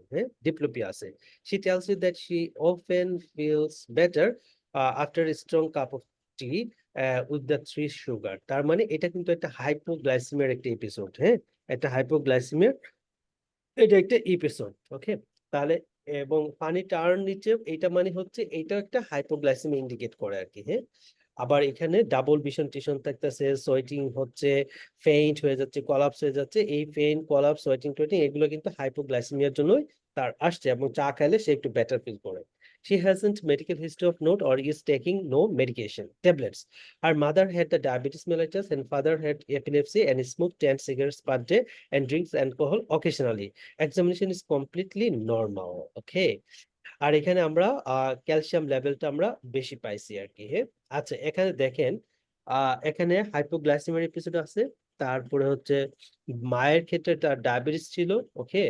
diplopia আছে। She tells you that she often feels better after a strong cup of tea with the 3 sugar। তার মানে এটা কিন্তু একটা হাইপোগ্লাইসেমিয়ার একটা episode, হ্যাঁ, একটা হাইপোগ্লাইসেমিয়ার এটা একটা এপিসোড, ওকে। তাহলে এবং পানি টার্ন নিচে এটা মানে হচ্ছে এটা একটা হাইপোগ্লাইসেমি ইন্ডিকেট করে আর কি, হ্যাঁ। আবার এখানে ডাবল ভিশন টিশন থাকতেছে, সোয়েটিং হচ্ছে, ফেইন্ট হয়ে যাচ্ছে, কলাপস হয়ে যাচ্ছে। এই ফেইন্ট, কলাপস, সোয়েটিং টোয়েটিং এগুলো কিন্তু হাইপোগ্লাইসেমিয়ার জন্যই তার আসছে এবং চা খাইলে সে একটু বেটার ফিল করে। She hasn't medical history of note or is taking no medication tablets. Her mother had the diabetes mellitus and father had epilepsy and smoked 10 cigarettes per day and drinks alcohol occasionally. Examination is completely normal, okay। আর এখানে আমরা calcium লেভেলটা আমরা বেশি পাইছি আর কি, হ্যাঁ। আচ্ছা, এখানে দেখেন এখানে হাইপোগ্লাইসেমিয়ার এপিসোড আছে, তারপরে হচ্ছে মায়ের ক্ষেত্রে তার ডায়াবেটিস ছিল, okay,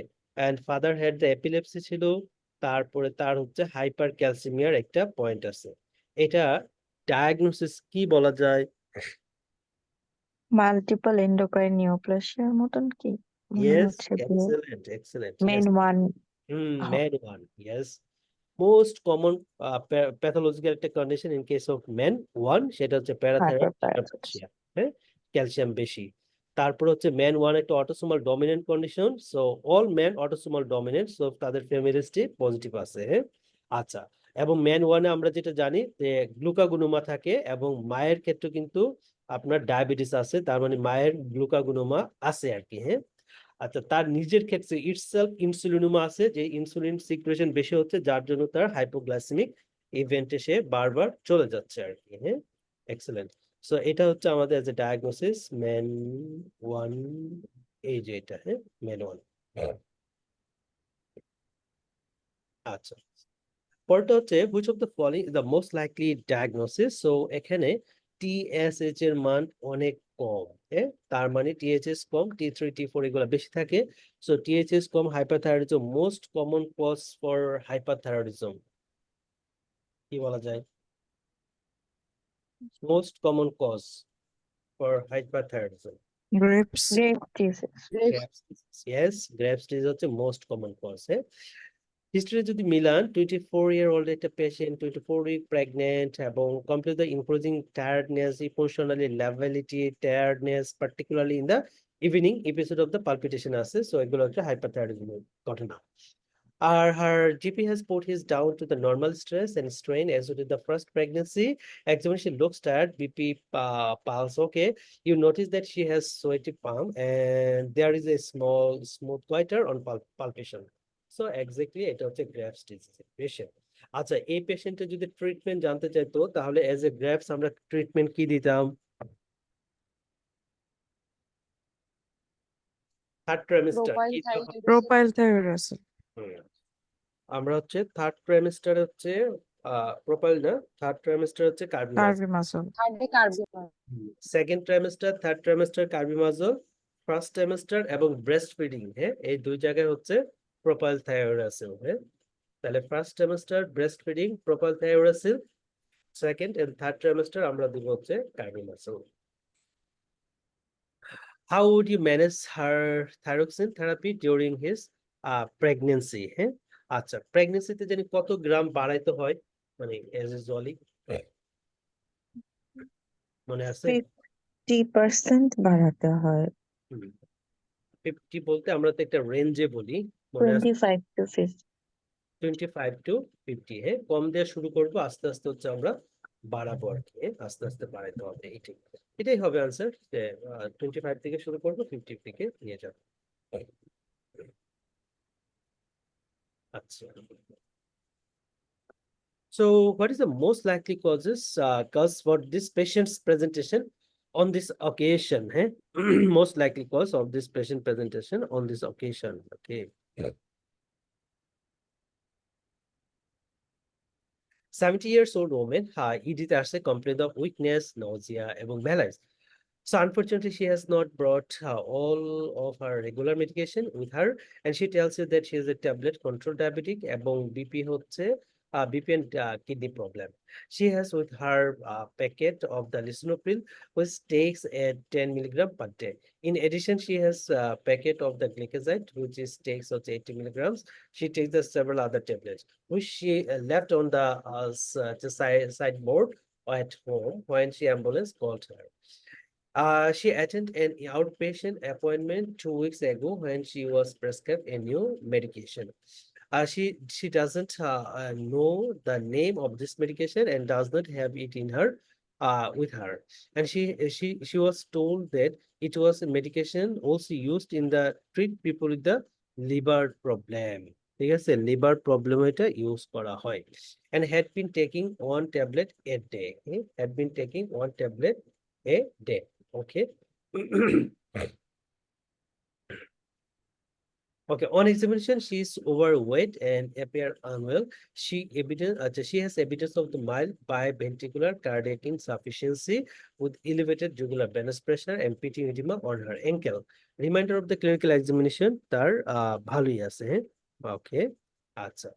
and father had the epilepsy ছিল, তারপরে তার হচ্ছে হাইপার ক্যালসিমিয়ার একটা পয়েন্ট আছে। এটা ডায়াগনোসিস কি বলা যায়? মাল্টিপল এন্ডোক্রাইন নিওপ্লাসিয়ার মতন কি মনে ইয়েস, হচ্ছে যে excellent, excellent, MEN yes. One Men one, yes. Most common pathological একটা condition in case of men one, সেটা হচ্ছে প্যারাথাইরয়েড হাইপারপ্যারাথাইরয়েডিজম। হাইপারপ্লাসিয়া, হ্যাঁ, ক্যালসিয়াম বেশি। তারপর হচ্ছে ম্যান ওয়ান একটা autosomal dominant condition, so all man autosomal dominant, so তাদের ফ্যামিলিস্টি positive আছে, হ্যাঁ। আচ্ছা, এবং ম্যান ওয়ানে আমরা যেটা জানি যে গ্লুকাগুনোমা থাকে এবং মায়ের ক্ষেত্রে কিন্তু আপনার ডায়াবেটিস আছে, তার মানে মায়ের গ্লুকাগুনোমা আছে আর কি, হ্যাঁ। আচ্ছা, তার নিজের ক্ষেত্রে ইটসেলফ ইনসুলিনোমা আছে, যে ইনসুলিন সিক্রেশন বেশি হচ্ছে যার জন্য তার হাইপোগ্লাইসেমিক ইভেন্টে সে বারবার চলে যাচ্ছে আর কি, হ্যাঁ। এক্সেলেন্ট। সো এটা হচ্ছে আমাদের as a diagnosis man one, এই যে এটা, হ্যাঁ, ম্যান ওয়ান। আচ্ছা, পরটা হচ্ছে which of the following is the most likely diagnosis? So এখানে টিএসএইচ এর মান অনেক কম, হ্যাঁ, তার মানে টিএইচএস কম, টি3 টি4 এগুলো বেশি থাকে। সো টিএইচএস কম, hyperthyroidism, most common cause for hyperthyroidism কি বলা যায়? Most common cause for hyperthyroidism. Grapes. Grave disease. Graves disease, yes, Graves disease হচ্ছে মোস্ট কমন কজ, হ্যাঁ। হিস্ট্রি যদি মিলান, 24-year-old একটা পেশেন্ট, 24 week প্রেগনেন্ট এবং complete the increasing tiredness, emotionally lability, tiredness, particularly in the evening episode of the palpitation আছে। So এগুলো হচ্ছে হাইপারথাইরয়েডিজমের ঘটনা। আর her GP has put his down to the normal stress and strain as with the first pregnancy. Examination looks tired, BP pulse, okay. You notice that she has sweaty palm and there is a small smooth goiter on palpation. So exactly এটা হচ্ছে graves ডিজিজের patient. আচ্ছা, এই পেশেন্টের যদি treatment জানতে চাইতো তাহলে as a graves আমরা ট্রিটমেন্ট কি দিতাম? থার্ড ট্রাইমেস্টার কি দিতাম? Propylthiouracil. হুম। আমরা হচ্ছে থার্ড ট্রাইমেস্টার হচ্ছে প্রোপাইল না, থার্ড ট্রাইমেস্টার হচ্ছে carbimazole, Carbimazole. Second trimester, third trimester carbimazole, first trimester এবং ব্রেস্ট ফিডিং, হ্যাঁ, এই দুই জায়গায় হচ্ছে প্রোপাইল থায়োরাসিল, হ্যাঁ। তাহলে first trimester breast feeding propylthiouracil, second and third trimester আমরা দিব হচ্ছে কার্বিমাজল। How would you manage her thyroxine therapy during his pregnancy? হ্যাঁ, আচ্ছা, প্রেগনেন্সিতে জানি কত গ্রাম বাড়াইতে হয়, মানে এজ ইউজুয়ালি মনে আছে? 50% বাড়াতে হয়। 50 বলতে আমরা তো একটা রেঞ্জে বলি, মনে আছে? 25 to 50। 25 to 50, হ্যাঁ, কম দিয়ে শুরু করবো, আস্তে আস্তে হচ্ছে আমরা বাড়াবো আর কি, আস্তে আস্তে বাড়াইতে হবে, এটাই হবে আনসার, যে 25 থেকে শুরু করবো, 50 থেকে নিয়ে যাবো। আচ্ছা, so what is the most likely cause for this patient's presentation on this occasion? Most likely cause of this patient presentation on this occasion. Okay. 70 years old woman, Edith has a complaint of weakness, nausea, এবং malaise. So unfortunately, she has not brought all of her regular medication with her, and she tells you that she is a tablet control diabetic এবং BP হচ্ছে BP and kidney problem. She has with her packet of the lisinopril, which takes a 10 milligram per day. In addition, she has a packet of the gliclazide, which is takes 80 milligrams. She takes the several other tablets, which she left on the sideboard at home when she ambulance called her. She attended an outpatient appointment 2 weeks ago when she was prescribed a new medication. She doesn't know the name of this medication and does not have it in her with her. And she was told that it was a medication also used in the treat people with the liver problem. ঠিক আছে, liver problem এটা use করা হয়, and had been taking 1 tablet a day. Had been taking 1 tablet a day. Okay. Okay, on examination, she is overweight and appear unwell. She has evidence of the mild biventricular cardiac insufficiency with elevated jugular venous pressure and pitting edema on her ankle. Reminder of the clinical examination, তার ভালোই আছে। Okay, আচ্ছা।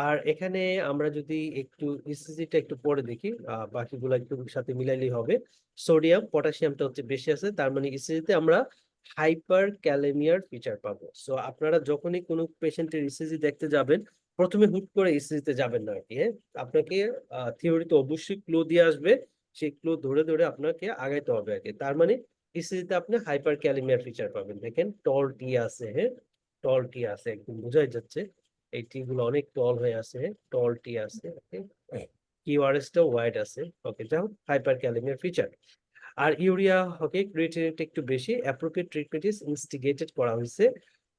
আর এখানে আমরা যদি একটু ইসিজিটা একটু পরে দেখি, বাকিগুলো একটু সাথে মিলাইলেই হবে। সোডিয়াম পটাশিয়ামটা হচ্ছে বেশি আছে, তার মানে ইসিজিতে আমরা হাইপার ক্যালেমিয়ার ফিচার পাবো। সো আপনারা যখনই কোনো পেশেন্টের ইসিজি দেখতে যাবেন, প্রথমে হুট করে ইসিজিতে যাবেন না আর কি। আপনাকে থিওরিতে অবশ্যই ক্লু দিয়ে আসবে, সেই ক্লু ধরে ধরে আপনাকে আগাইতে হবে আর কি। তার মানে ইসিজিতে আপনি হাইপার ক্যালেমিয়ার ফিচার পাবেন। দেখেন টল টি আছে, টল টি আছে, একদম বোঝাই যাচ্ছে এই টি গুলো অনেক টল হয়ে আছে, টল টি আছে, কিউআরএস টা ওয়াইড আছে। ওকে, যাও হাইপার ক্যালেমিয়ার ফিচার। আর ইউরিয়া, ওকে, ক্রিয়েটিনিনটা একটু বেশি। অ্যাপ্রোপ্রিয়েট ট্রিটমেন্ট ইজ ইনস্টিগেটেড করা হয়েছে।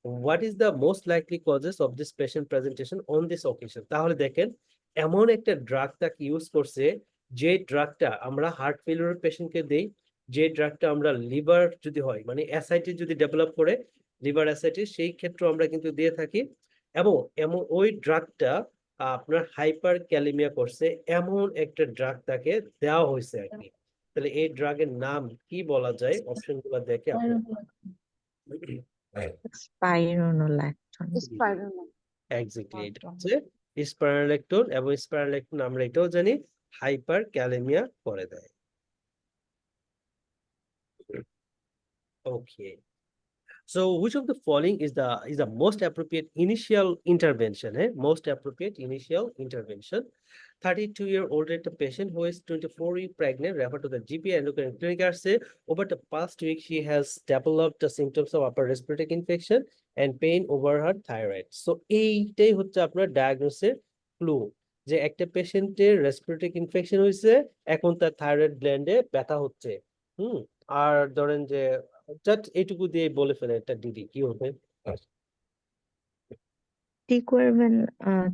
What is the most likely causes of this patient presentation on this occasion? তাহলে দেখেন এমন একটা ড্রাগ তাকে ইউজ করছে, যে ড্রাগটা আমরা হার্ট ফেলিওর পেশেন্টকে দেই, যে ড্রাগটা আমরা লিভার যদি হয়, মানে অ্যাসাইটিস যদি ডেভেলপ করে, লিভার অ্যাসাইটিস, সেই ক্ষেত্রে আমরা কিন্তু দিয়ে থাকি। এবং এমন ওই ড্রাগটা আপনার হাইপার ক্যালেমিয়া করছে, এমন একটা ড্রাগ তাকে দেওয়া হয়েছে আর কি। তাহলে এই ড্রাগের নাম কি বলা যায়? অপশন গুলো দেখে আপনার স্পাইরোনোল্যাকটোন। স্পাইরাল এক্স্যাক্টলি এটা হচ্ছে স্পাইরালেকটোন, এবং স্পাইরালেকটোন আমরা এটাও জানি হাইপার ক্যালেমিয়া করে দেয়। ওকে, so which of the following is the most appropriate initial intervention? Most appropriate initial intervention. 32-year-old patient who is 24-week pregnant referred to the GP endocrine clinic. Say over the past week she has developed the symptoms of upper respiratory infection and pain over her thyroid. So এইটাই হচ্ছে আপনার ডায়াগনোসিসের clue, যে একটা পেশেন্টের respiratory infection হয়েছে, এখন তার thyroid গ্ল্যান্ডে ব্যথা হচ্ছে। আর ধরেন যে জাস্ট এইটুকু দিয়ে বলে ফেলে এটা ডিডি কি হবে? ডিকুয়ারভেন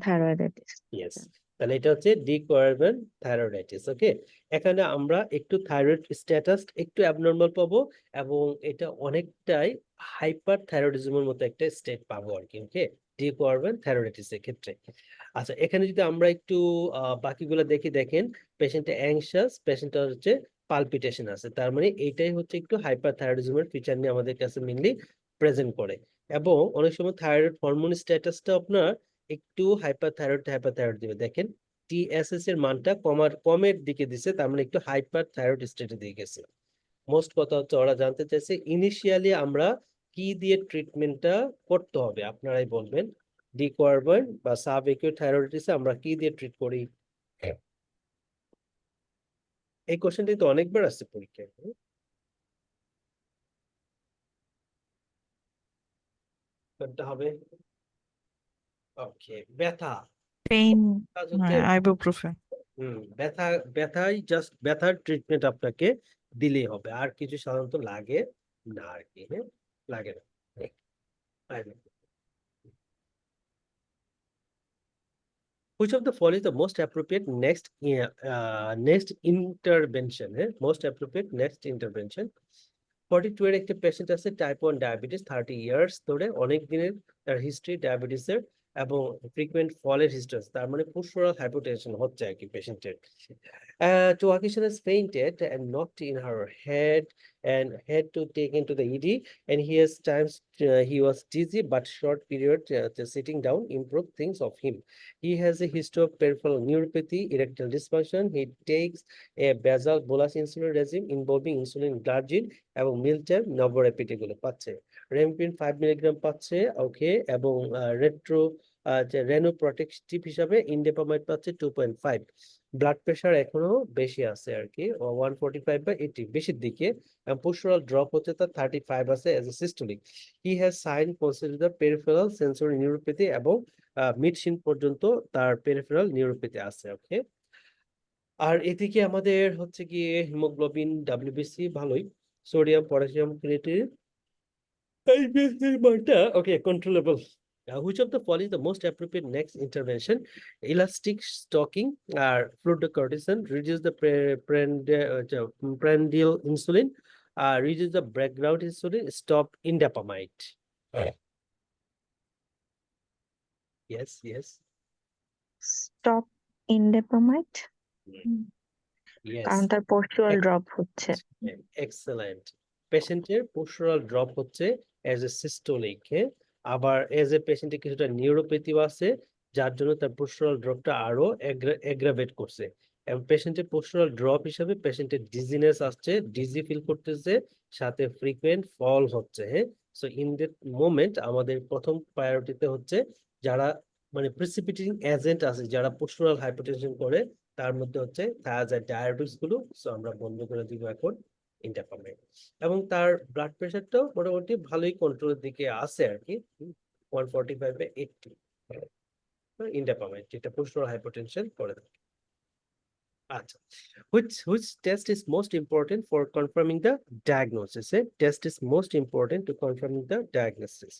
থাইরয়েডাইটিস। ইয়েস, তাহলে এটা হচ্ছে ডিকোয়ারভেন থাইরয়েডাইটিস। ওকে, এখানে আমরা একটু থাইরয়েড স্ট্যাটাস একটু অ্যাবনর্মাল পাবো, এবং এটা অনেকটাই হাইপার থাইরয়েডিজমের মতো একটা স্টেট পাবো আর কি। ওকে, ডিকোয়ারভেন থাইরয়েডাইটিস এর ক্ষেত্রে। আচ্ছা, এখানে যদি আমরা একটু বাকিগুলো দেখি, দেখেন পেশেন্টটা অ্যাংশাস, পেশেন্টটা হচ্ছে পালপিটেশন আছে, তার মানে এইটাই হচ্ছে একটু হাইপার থাইরয়েডিজমের ফিচার নিয়ে আমাদের কাছে মেইনলি প্রেজেন্ট করে। এবং অনেক সময় থাইরয়েড হরমোন স্ট্যাটাসটা আপনার একটু হাইপার থাইরয়েড দিবে। দেখেন টিএসএস এর মানটা কমের দিকে দিছে, তার মানে একটু হাইপার থাইরয়েড স্টেটে দিয়ে গেছে। মোস্ট কথা হচ্ছে ওরা জানতে চাইছে ইনিশিয়ালি আমরা কি দিয়ে ট্রিটমেন্টটা করতে হবে, আপনারাই বলবেন। ডিকোয়ারভেন বা সাব একিউট থাইরয়েডাইটিসে আমরা কি দিয়ে ট্রিট করি? এই কোশ্চেনটি তো অনেকবার আসছে পরীক্ষায়। কোনটা হবে? ওকে, ব্যথা, পেইন কাজ হচ্ছে আইবুপ্রোফেন। ব্যথায় জাস্ট ব্যথার ট্রিটমেন্ট আপনাকে দিলেই হবে, আর কিছু সাধারণত লাগে না আর কি। হ্যাঁ, লাগে না। আচ্ছা। Which of the following is the most appropriate next intervention? Most appropriate next intervention. 42 এর একটা পেশেন্ট আছে টাইপ 1 ডায়াবেটিস, 30 ইয়ার্স ধরে অনেক দিনের তার হিস্ট্রি ডায়াবেটিসের এবং ফ্রিকুয়েন্ট ফলের হিস্ট্রি আছে, তার মানে পুরোপুরি হাইপোটেনশন হচ্ছে আর কি পেশেন্টের। Tuakishan has fainted and knocked in her head and had to take into the ED, and he has times he was dizzy but short period the sitting down improved things of him. He has a history of peripheral neuropathy, erectile dysfunction. He takes a basal bolus insulin regime involving insulin glargine এবং মিল time নবরেপিড এগুলো পাচ্ছে। রেমপিন 5 milligram পাচ্ছে, ওকে, এবং রেনোপ্রোটেক্টিভ হিসাবে ইনডেপামাইড পাচ্ছে 2.5। Blood pressure এখনো বেশি আছে আর কি, 145/80 বেশির দিকে, এবং পোস্টারাল ড্রপ হচ্ছে তার 35 আছে as a systolic. He has sign consider peripheral sensory neuropathy এবং মিড শিন পর্যন্ত তার পেরিফেরাল নিউরোপ্যাথি আছে, ওকে। আর এদিকে আমাদের হচ্ছে গিয়ে হিমোগ্লোবিন ডাব্লিউবিসি ভালোই, sodium potassium creatinine okay, controllable. Which of the following is the most appropriate next intervention? Elastic stocking or fludrocortisone, reduce the prandial insulin, reduce the background insulin, stop indapamide. Yes. Stop indapamide, কারণ Yes. তার postural drop হচ্ছে। Excellent. পেশেন্টের postural drop হচ্ছে as a systolic, আবার as a পেশেন্টের কিছুটা নিউরোপ্যাথিও আছে, যার জন্য তার পোস্টারাল ড্রপটা আরো এগ্রাভেট করছে, এবং পেশেন্টের পোস্টারাল ড্রপ হিসাবে পেশেন্টের ডিজিনেস আসছে, ডিজি ফিল করতেছে, সাথে ফ্রিকুয়েন্ট ফল হচ্ছে। হ্যাঁ, সো ইন দ্যাট মোমেন্ট আমাদের প্রথম প্রায়োরিটিতে হচ্ছে যারা মানে প্রিসিপিটেটিং এজেন্ট আছে, যারা পোস্টারাল হাইপারটেনশন করে, তার মধ্যে হচ্ছে থায়াজাইড ডায়াবেটিস গুলো, সো আমরা বন্ধ করে দিব এখন ইন্টারপামেন্ট। এবং তার ব্লাড প্রেশারটাও মোটামুটি ভালোই কন্ট্রোলের দিকে আছে আর কি, 145/80 ইন্টারপামেন্ট, যেটা পোস্টারাল হাইপারটেনশন করে থাকে। আচ্ছা, which test is most important for confirming the diagnosis? Test is most important to confirming the diagnosis.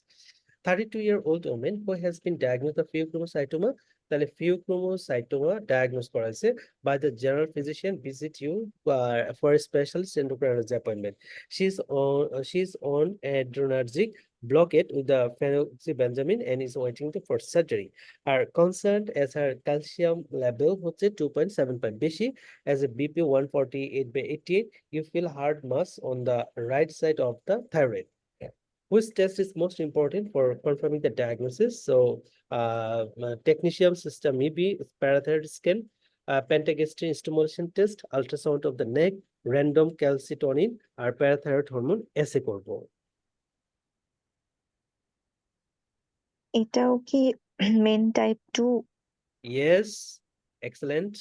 32-year-old woman who has been diagnosed with pheochromocytoma, তাহলে pheochromocytoma diagnosed করা হয়েছে by the general physician, visit you for a specialist endocrinology appointment. She's on adrenergic blockade with the phenoxybenzamin and is waiting for surgery. Are concerned as her calcium level হচ্ছে 2.75 বেশি, as a BP 148/88, you feel hard mass on the right side of the thyroid. Which test is most important for confirming the diagnosis? So, technetium system maybe parathyroid scan, pentagastrin stimulation test, ultrasound of the neck, random calcitonin, or parathyroid hormone assay করবো। এটাও কি main type 2? Yes, excellent.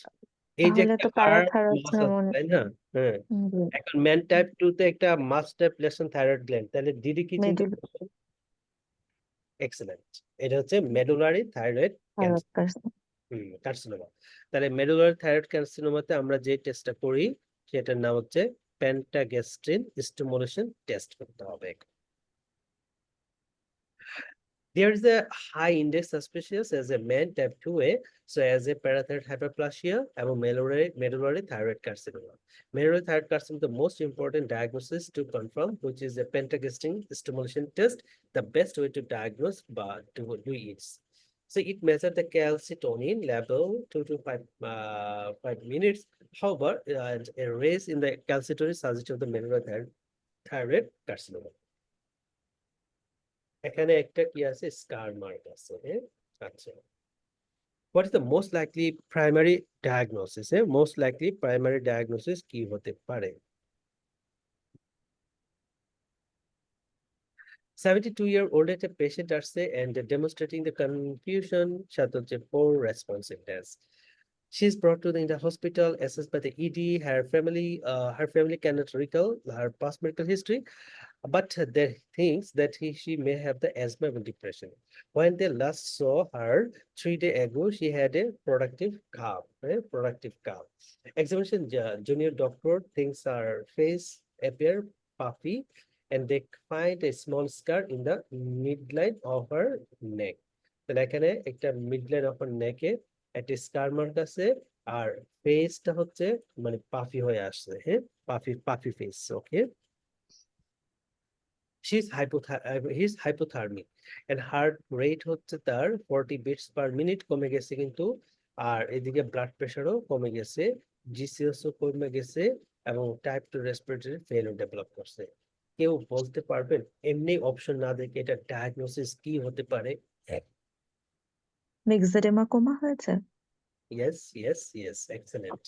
এই যে তাহলে একটা তো হাড় parathyroid মাস আছে, তাই না? হ্যাঁ, হরমোন এখন ম্যান টাইপ 2 তে একটা মাস টাইপ লেশন থাইরয়েড গ্ল্যান্ড, তাহলে দিদি কি চিন্তা মেডুল করছেন? এক্সেলেন্ট। এটা হচ্ছে মেডুলারি থাইরয়েড কার্সিনোমা। তাহলে মেডুলারি থাইরয়েড কার্সিনোমাতে আমরা যে টেস্টটা করি সেটার নাম হচ্ছে পেন্টাগ্যাস্ট্রিন স্টিমুলেশন টেস্ট করতে হবে। There is a high index suspicious as a man type 2A, so as a parathyroid hyperplasia এবং medullary thyroid carcinoma. Medullary thyroid carcinoma, the most important diagnosis to confirm, which is a pentagastrin stimulation test, the best way to diagnose but to do it. So it measures the calcitonin level 2 to 5 minutes. However, a raise in the calcitonin suggests of the medullary thyroid carcinoma. এখানে একটা কি আছে, স্কার mark আছে। আচ্ছা, what is the most likely primary diagnosis? Most likely primary diagnosis কি হতে পারে? 72-year-old একটা পেশেন্ট আসছে and demonstrating the confusion সাথে হচ্ছে poor responsiveness. She is brought to the hospital, assessed by the ED. Her family cannot recall her past medical history. but they thinks that she may have the asthma and depression. When they last saw her 3 days ago, she had a productive cough. Examination, junior doctor thinks her face appear puffy, and they find a small scar in the midline of her neck. তাহলে এখানে একটা midline of her নেকে একটা স্কার mark আছে, আর ফেসটা হচ্ছে মানে puffy হয়ে আসছে, হ্যাঁ, puffy face. Okay, he's hypothermic and heart rate হচ্ছে তার 40 beats per minute কমে গেছে কিন্তু, আর এদিকে ব্লাড প্রেশারও কমে গেছে, জিসিএসও কমে গেছে, এবং টাইপ 2 রেসপিরেটরি ফেলিওর ডেভেলপ করছে। কেউ বলতে পারবেন এমনি অপশন না দেখে এটা ডায়াগনোসিস কি হতে পারে? মিক্সেডেমা কোমা হয়েছে। Yes, excellent.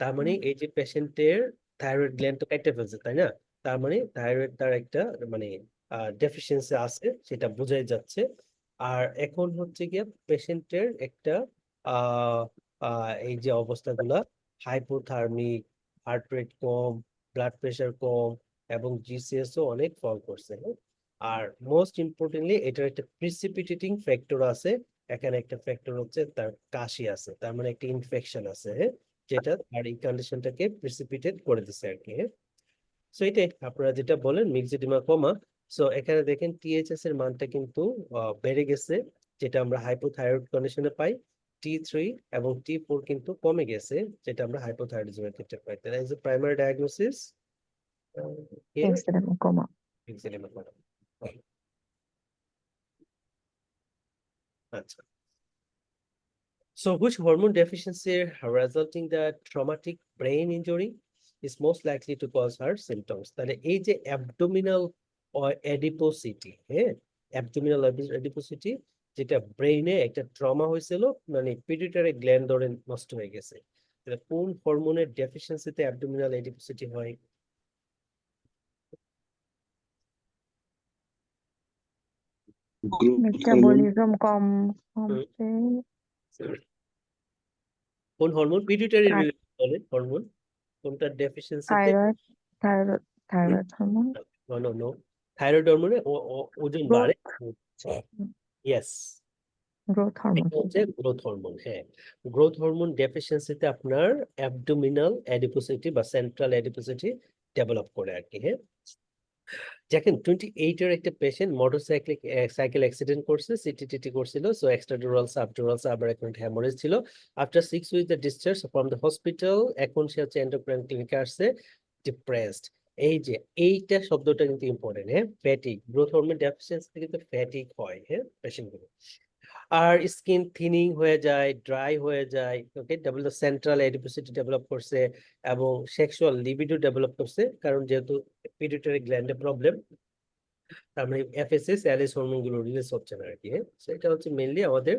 তার মানে এই যে পেশেন্টের থাইরয়েড গ্ল্যান্ড তো কেটে ফেলছে, তাই না? তার মানে থাইরয়েড তার একটা মানে ডেফিসিয়েন্সি আছে, সেটা বোঝাই যাচ্ছে। আর এখন হচ্ছে গিয়ে পেশেন্টের একটা এই যে অবস্থাগুলা, হাইপোথার্মিক, হার্ট রেট কম, ব্লাড প্রেশার কম, এবং জিসিএস ও অনেক ফল করছে, হ্যাঁ? আর মোস্ট ইম্পর্টেন্টলি এটার একটা প্রিসিপিটেটিং ফ্যাক্টর আছে, এখানে একটা ফ্যাক্টর হচ্ছে তার কাশি আছে, তার মানে একটা ইনফেকশন আছে, হ্যাঁ, যেটা আর এই কন্ডিশনটাকে প্রিসিপিটেট করে দিচ্ছে আর কি, হ্যাঁ। সো এটাই আপনারা যেটা বলেন মিক্সেডিমা কমা। সো এখানে দেখেন টিএইচএস এর মানটা কিন্তু বেড়ে গেছে, যেটা আমরা হাইপোথাইরয়েড কন্ডিশনে পাই। T3 এবং T4 কিন্তু কমে গেছে, যেটা আমরা হাইপোথাইরয়েডিজমের ক্ষেত্রে পাই। তাহলে is primary diagnosis here myxoedema coma. Myxoedema coma. আচ্ছা, so which hormone deficiency resulting the traumatic brain injury is most likely to cause her symptoms? তাহলে এই যে abdominal adiposity, হ্যাঁ, abdominal adiposity, যেটা ব্রেইনে একটা ট্রমা হয়েছিল, মানে পিটুইটারি গ্ল্যান্ড ধরে নষ্ট হয়ে গেছে, তাহলে কোন হরমোনের ডেফিসিয়েন্সিতে abdominal adiposity হয়? গ্রোথ হরমোন, মেটাবলিজম কম হুম। কমছে। কোন হরমোন? পিটুইটারি আর- হরমোন কোনটা ডেফিসিয়েন্সিতে? Thyroid thyroid thyroid hormone. No, thyroid হরমোনে ওজন বাড়ে। Yes, growth hormone. এটা হচ্ছে গ্রোথ হরমোন, হ্যাঁ। গ্রোথ হরমোন ডেফিসিয়েন্সিতে আপনার অ্যাবডোমিনাল অ্যাডিপোসিটি বা সেন্ট্রাল অ্যাডিপোসিটি ডেভেলপ করে আর কি, হ্যাঁ। দেখেন 28 এর একটা পেশেন্ট সাইকেল অ্যাক্সিডেন্ট করছে, সিটিটিটি করছিল, সো এক্সট্রাডুরাল সাবডুরাল সাবআরাকনোইড হ্যামারেজ ছিল। After 6 weeks the discharge from the hospital, এখন সে হচ্ছে এন্ডোক্রাইন ক্লিনিকে আসছে, ডিপ্রেসড। এই যে এইটা শব্দটা কিন্তু ইম্পর্টেন্ট, হ্যাঁ, ফ্যাটিক। গ্রোথ হরমোন ডেফিসিয়েন্সি কিন্তু ফ্যাটিক হয়, হ্যাঁ, পেশেন্টগুলো। আর স্কিন থিনিং হয়ে যায়, ড্রাই হয়ে যায়, ওকে, সেন্ট্রাল অ্যাডিপোসিটি ডেভেলপ করছে, এবং সেক্সুয়াল লিবিডো ডেভেলপ করছে, কারণ যেহেতু পিটুইটারি গ্ল্যান্ডে প্রবলেম, তার মানে এফএসএস অ্যালিস হরমোন গুলো রিলিজ হচ্ছে না আর কি, হ্যাঁ। সেটা হচ্ছে মেইনলি আমাদের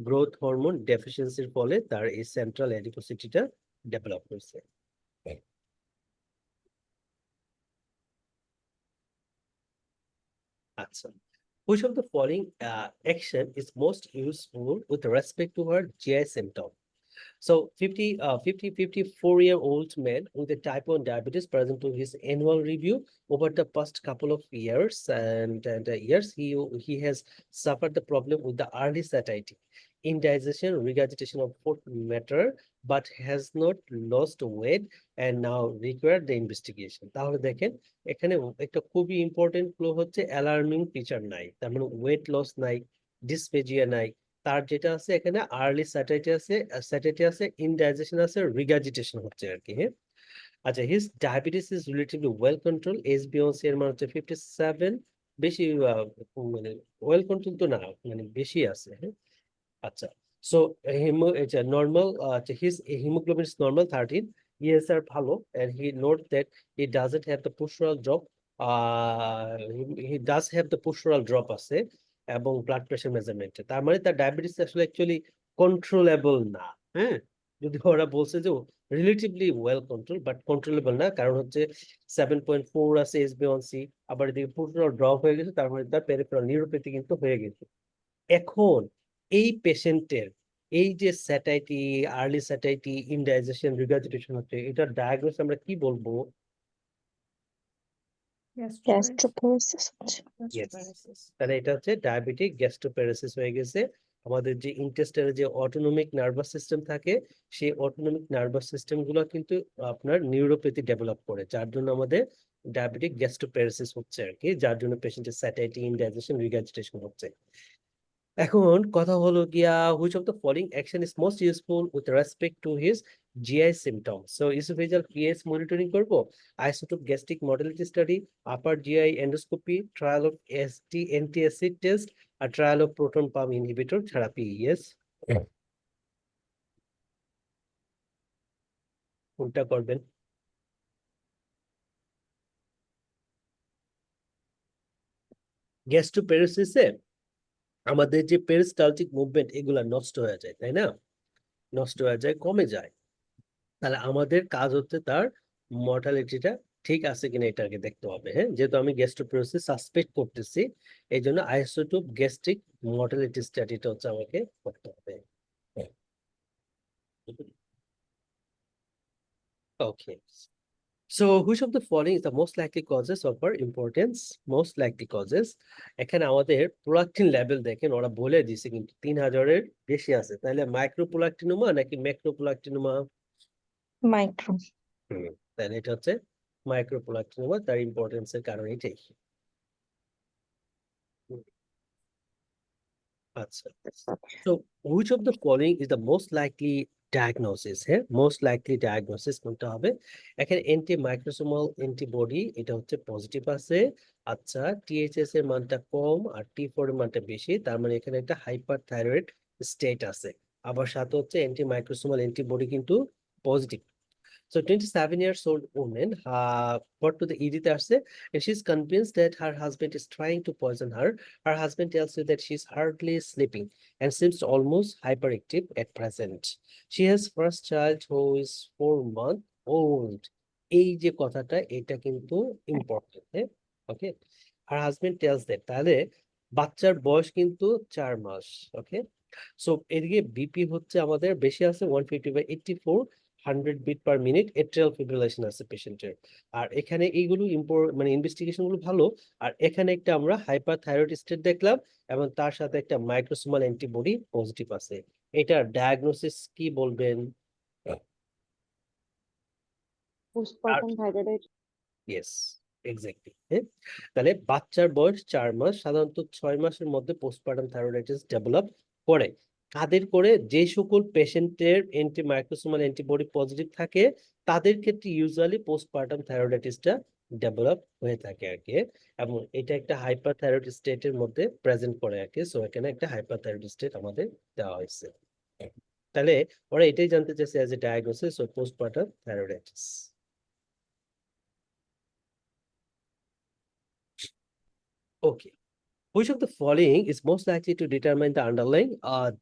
গ্রোথ হরমোন ডেফিসিয়েন্সির ফলে তার এই সেন্ট্রাল অ্যাডিপোসিটিটা ডেভেলপ করছে। আচ্ছা, which of the following action is most useful with respect to her GI symptom? So 54-year-old man with a type 1 diabetes present to his annual review over the past couple of years, and he has suffered the problem with the early satiety, indigestion, regurgitation of food matter, but has not lost weight and now required the investigation. তাহলে দেখেন এখানে একটা খুবই important clue হচ্ছে alarming feature নাই, তার মানে weight loss নাই, ডিসপেজিয়া নাই, তার যেটা আছে এখানে আর্লি স্যাটাইটি আছে, ইনডাইজেশন আছে, রিগার্জিটেশন হচ্ছে আর কি, হ্যাঁ। আচ্ছা, his diabetes is relatively well control, HbA1c এর মান হচ্ছে 57, বেশি মানে ওয়েল কন্ট্রোল তো না, মানে বেশি আছে, হ্যাঁ। আচ্ছা, so normal, his haemoglobin is normal 13, ESR ভালো, and he note that he doesn't have the postural drop, he does have the postural drop আছে, এবং ব্লাড প্রেশার মেজারমেন্টে, তার মানে তার ডায়াবেটিস আসলে অ্যাকচুয়ালি কন্ট্রোলেবল না, হ্যাঁ। যদি ওরা বলছে যে relatively well control, but controllable না, কারণ হচ্ছে 7.4 আছে HbA1c, আবার এদিকে পোস্টারাল ড্রপ হয়ে গেছে, তার মানে তার পেরিফেরাল নিউরোপ্যাথি কিন্তু হয়ে গেছে। এখন এই পেশেন্টের এই যে satiety, early satiety, indigestion, regurgitation হচ্ছে, এটার ডায়াগনোস আমরা কি বলবো? গ্যাস্ট্রোপ্যারেসিস হচ্ছে। Gastroparesis. তাহলে এটা হচ্ছে ডায়াবেটিক গ্যাস্ট্রোপ্যারেসিস হয়ে গেছে। আমাদের যে ইন্টেস্টাইনে যে অটোনমিক নার্ভাস সিস্টেম থাকে, সেই অটোনমিক নার্ভাস সিস্টেম গুলো কিন্তু আপনার নিউরোপ্যাথি ডেভেলপ করে, যার জন্য আমাদের ডায়াবেটিক গ্যাস্ট্রোপ্যারেসিস হচ্ছে আর কি, যার জন্য পেশেন্টের স্যাটাইটি, ইনডাইজেশন, রিগার্জিটেশন হচ্ছে। এখন কথা হলো গিয়া, which of the following action is most useful with respect to his GI symptoms? So oesophageal pH monitoring করব, isotope gastric motility study, upper GI endoscopy, trial of anti acid test, আর trial of proton pump inhibitor therapy. Yes, কোনটা করবেন? গ্যাস্ট্রোপ্যারেসিসে আমাদের যে peristaltic movement এগুলা নষ্ট হয়ে যায়, তাই না? নষ্ট হয়ে যায়, কমে যায়। তাহলে আমাদের কাজ হচ্ছে তার মর্টালিটিটা ঠিক আছে কিনা এটাকে দেখতে হবে। হ্যাঁ, যেহেতু আমি গ্যাস্ট্রোপ্যারেসিস সাসপেক্ট করতেছি, এই জন্য আইসোটোপ গ্যাস্ট্রিক মর্টালিটি স্টাডিটা হচ্ছে আমাকে করতে হবে। Okay, so which of the following is the most likely causes of আর ইম্পর্টেন্স? মোস্ট লাইকলি কজেস, এখানে আমাদের প্রোলাকটিন লেভেল দেখেন ওরা বলে দিছে কিন্তু 3000-এর বেশি আছে। তাহলে মাইক্রোপ্রোলাকটিনোমা নাকি ম্যাক্রোপ্রোলাকটিনোমা? মাইক্রো। তাহলে এটা হচ্ছে মাইক্রোপ্রোলাকটিনোমা, তার ইম্পর্টেন্সের কারণ এটাই। আচ্ছা, so which of the following is the most likely diagnosis? হ্যাঁ, most likely diagnosis কোনটা হবে? এখানে অ্যান্টি মাইক্রোসোমাল অ্যান্টিবডি এটা হচ্ছে পজিটিভ আছে। আচ্ছা, THS এর মানটা কম আর T4 এর মানটা বেশি, তার মানে এখানে একটা হাইপারথাইরয়েড স্টেট আছে। আবার সাথে হচ্ছে অ্যান্টি মাইক্রোসোমাল অ্যান্টিবডি কিন্তু positive. So 27 years old woman brought to the ED আসছে, and she's convinced that her husband is trying to poison her. Her husband tells you that she's hardly sleeping and seems almost hyperactive at present. She has first child who is 4 months old. এই যে কথাটা এটা কিন্তু important. হ্যাঁ, ওকে, her husband tells that, তাহলে বাচ্চার বয়স কিন্তু 4 মাস। ওকে, সো এদিকে বিপি হচ্ছে আমাদের বেশি আছে 150/84, 100 beat per minute, atrial fibrillation আছে পেশেন্টের। আর এখানে এইগুলো মানে ইনভেস্টিগেশন গুলো ভালো। আর এখানে একটা আমরা হাইপারথাইরয়েড স্টেট দেখলাম এবং তার সাথে একটা মাইক্রোসোমাল অ্যান্টিবডি পজিটিভ আছে। এটার ডায়াগনোসিস কি বলবেন? Postpartum thyroid. Yes, exactly. হ্যাঁ, তাহলে বাচ্চার বয়স 4 মাস, সাধারণত 6 মাসের মধ্যে পোস্টপার্টাম থাইরয়েডাইটিস ডেভেলপ করে। কাদের করে? যে সকল পেশেন্টের অ্যান্টি মাইক্রোসোমাল অ্যান্টিবডি পজিটিভ থাকে তাদের ক্ষেত্রে ইউজুয়ালি পোস্টপার্টাম থাইরয়েডাইটিসটা ডেভেলপ হয়ে থাকে আর কি। এবং এটা একটা হাইপারথাইরয়েড স্টেটের মধ্যে প্রেজেন্ট করে আর কি। সো এখানে একটা হাইপারথাইরয়েড স্টেট আমাদের দেওয়া হয়েছে। তাহলে ওরা এটাই জানতে চাইছে as a diagnosis of postpartum thyroiditis. Okay. Which of the following is most likely to determine the underlying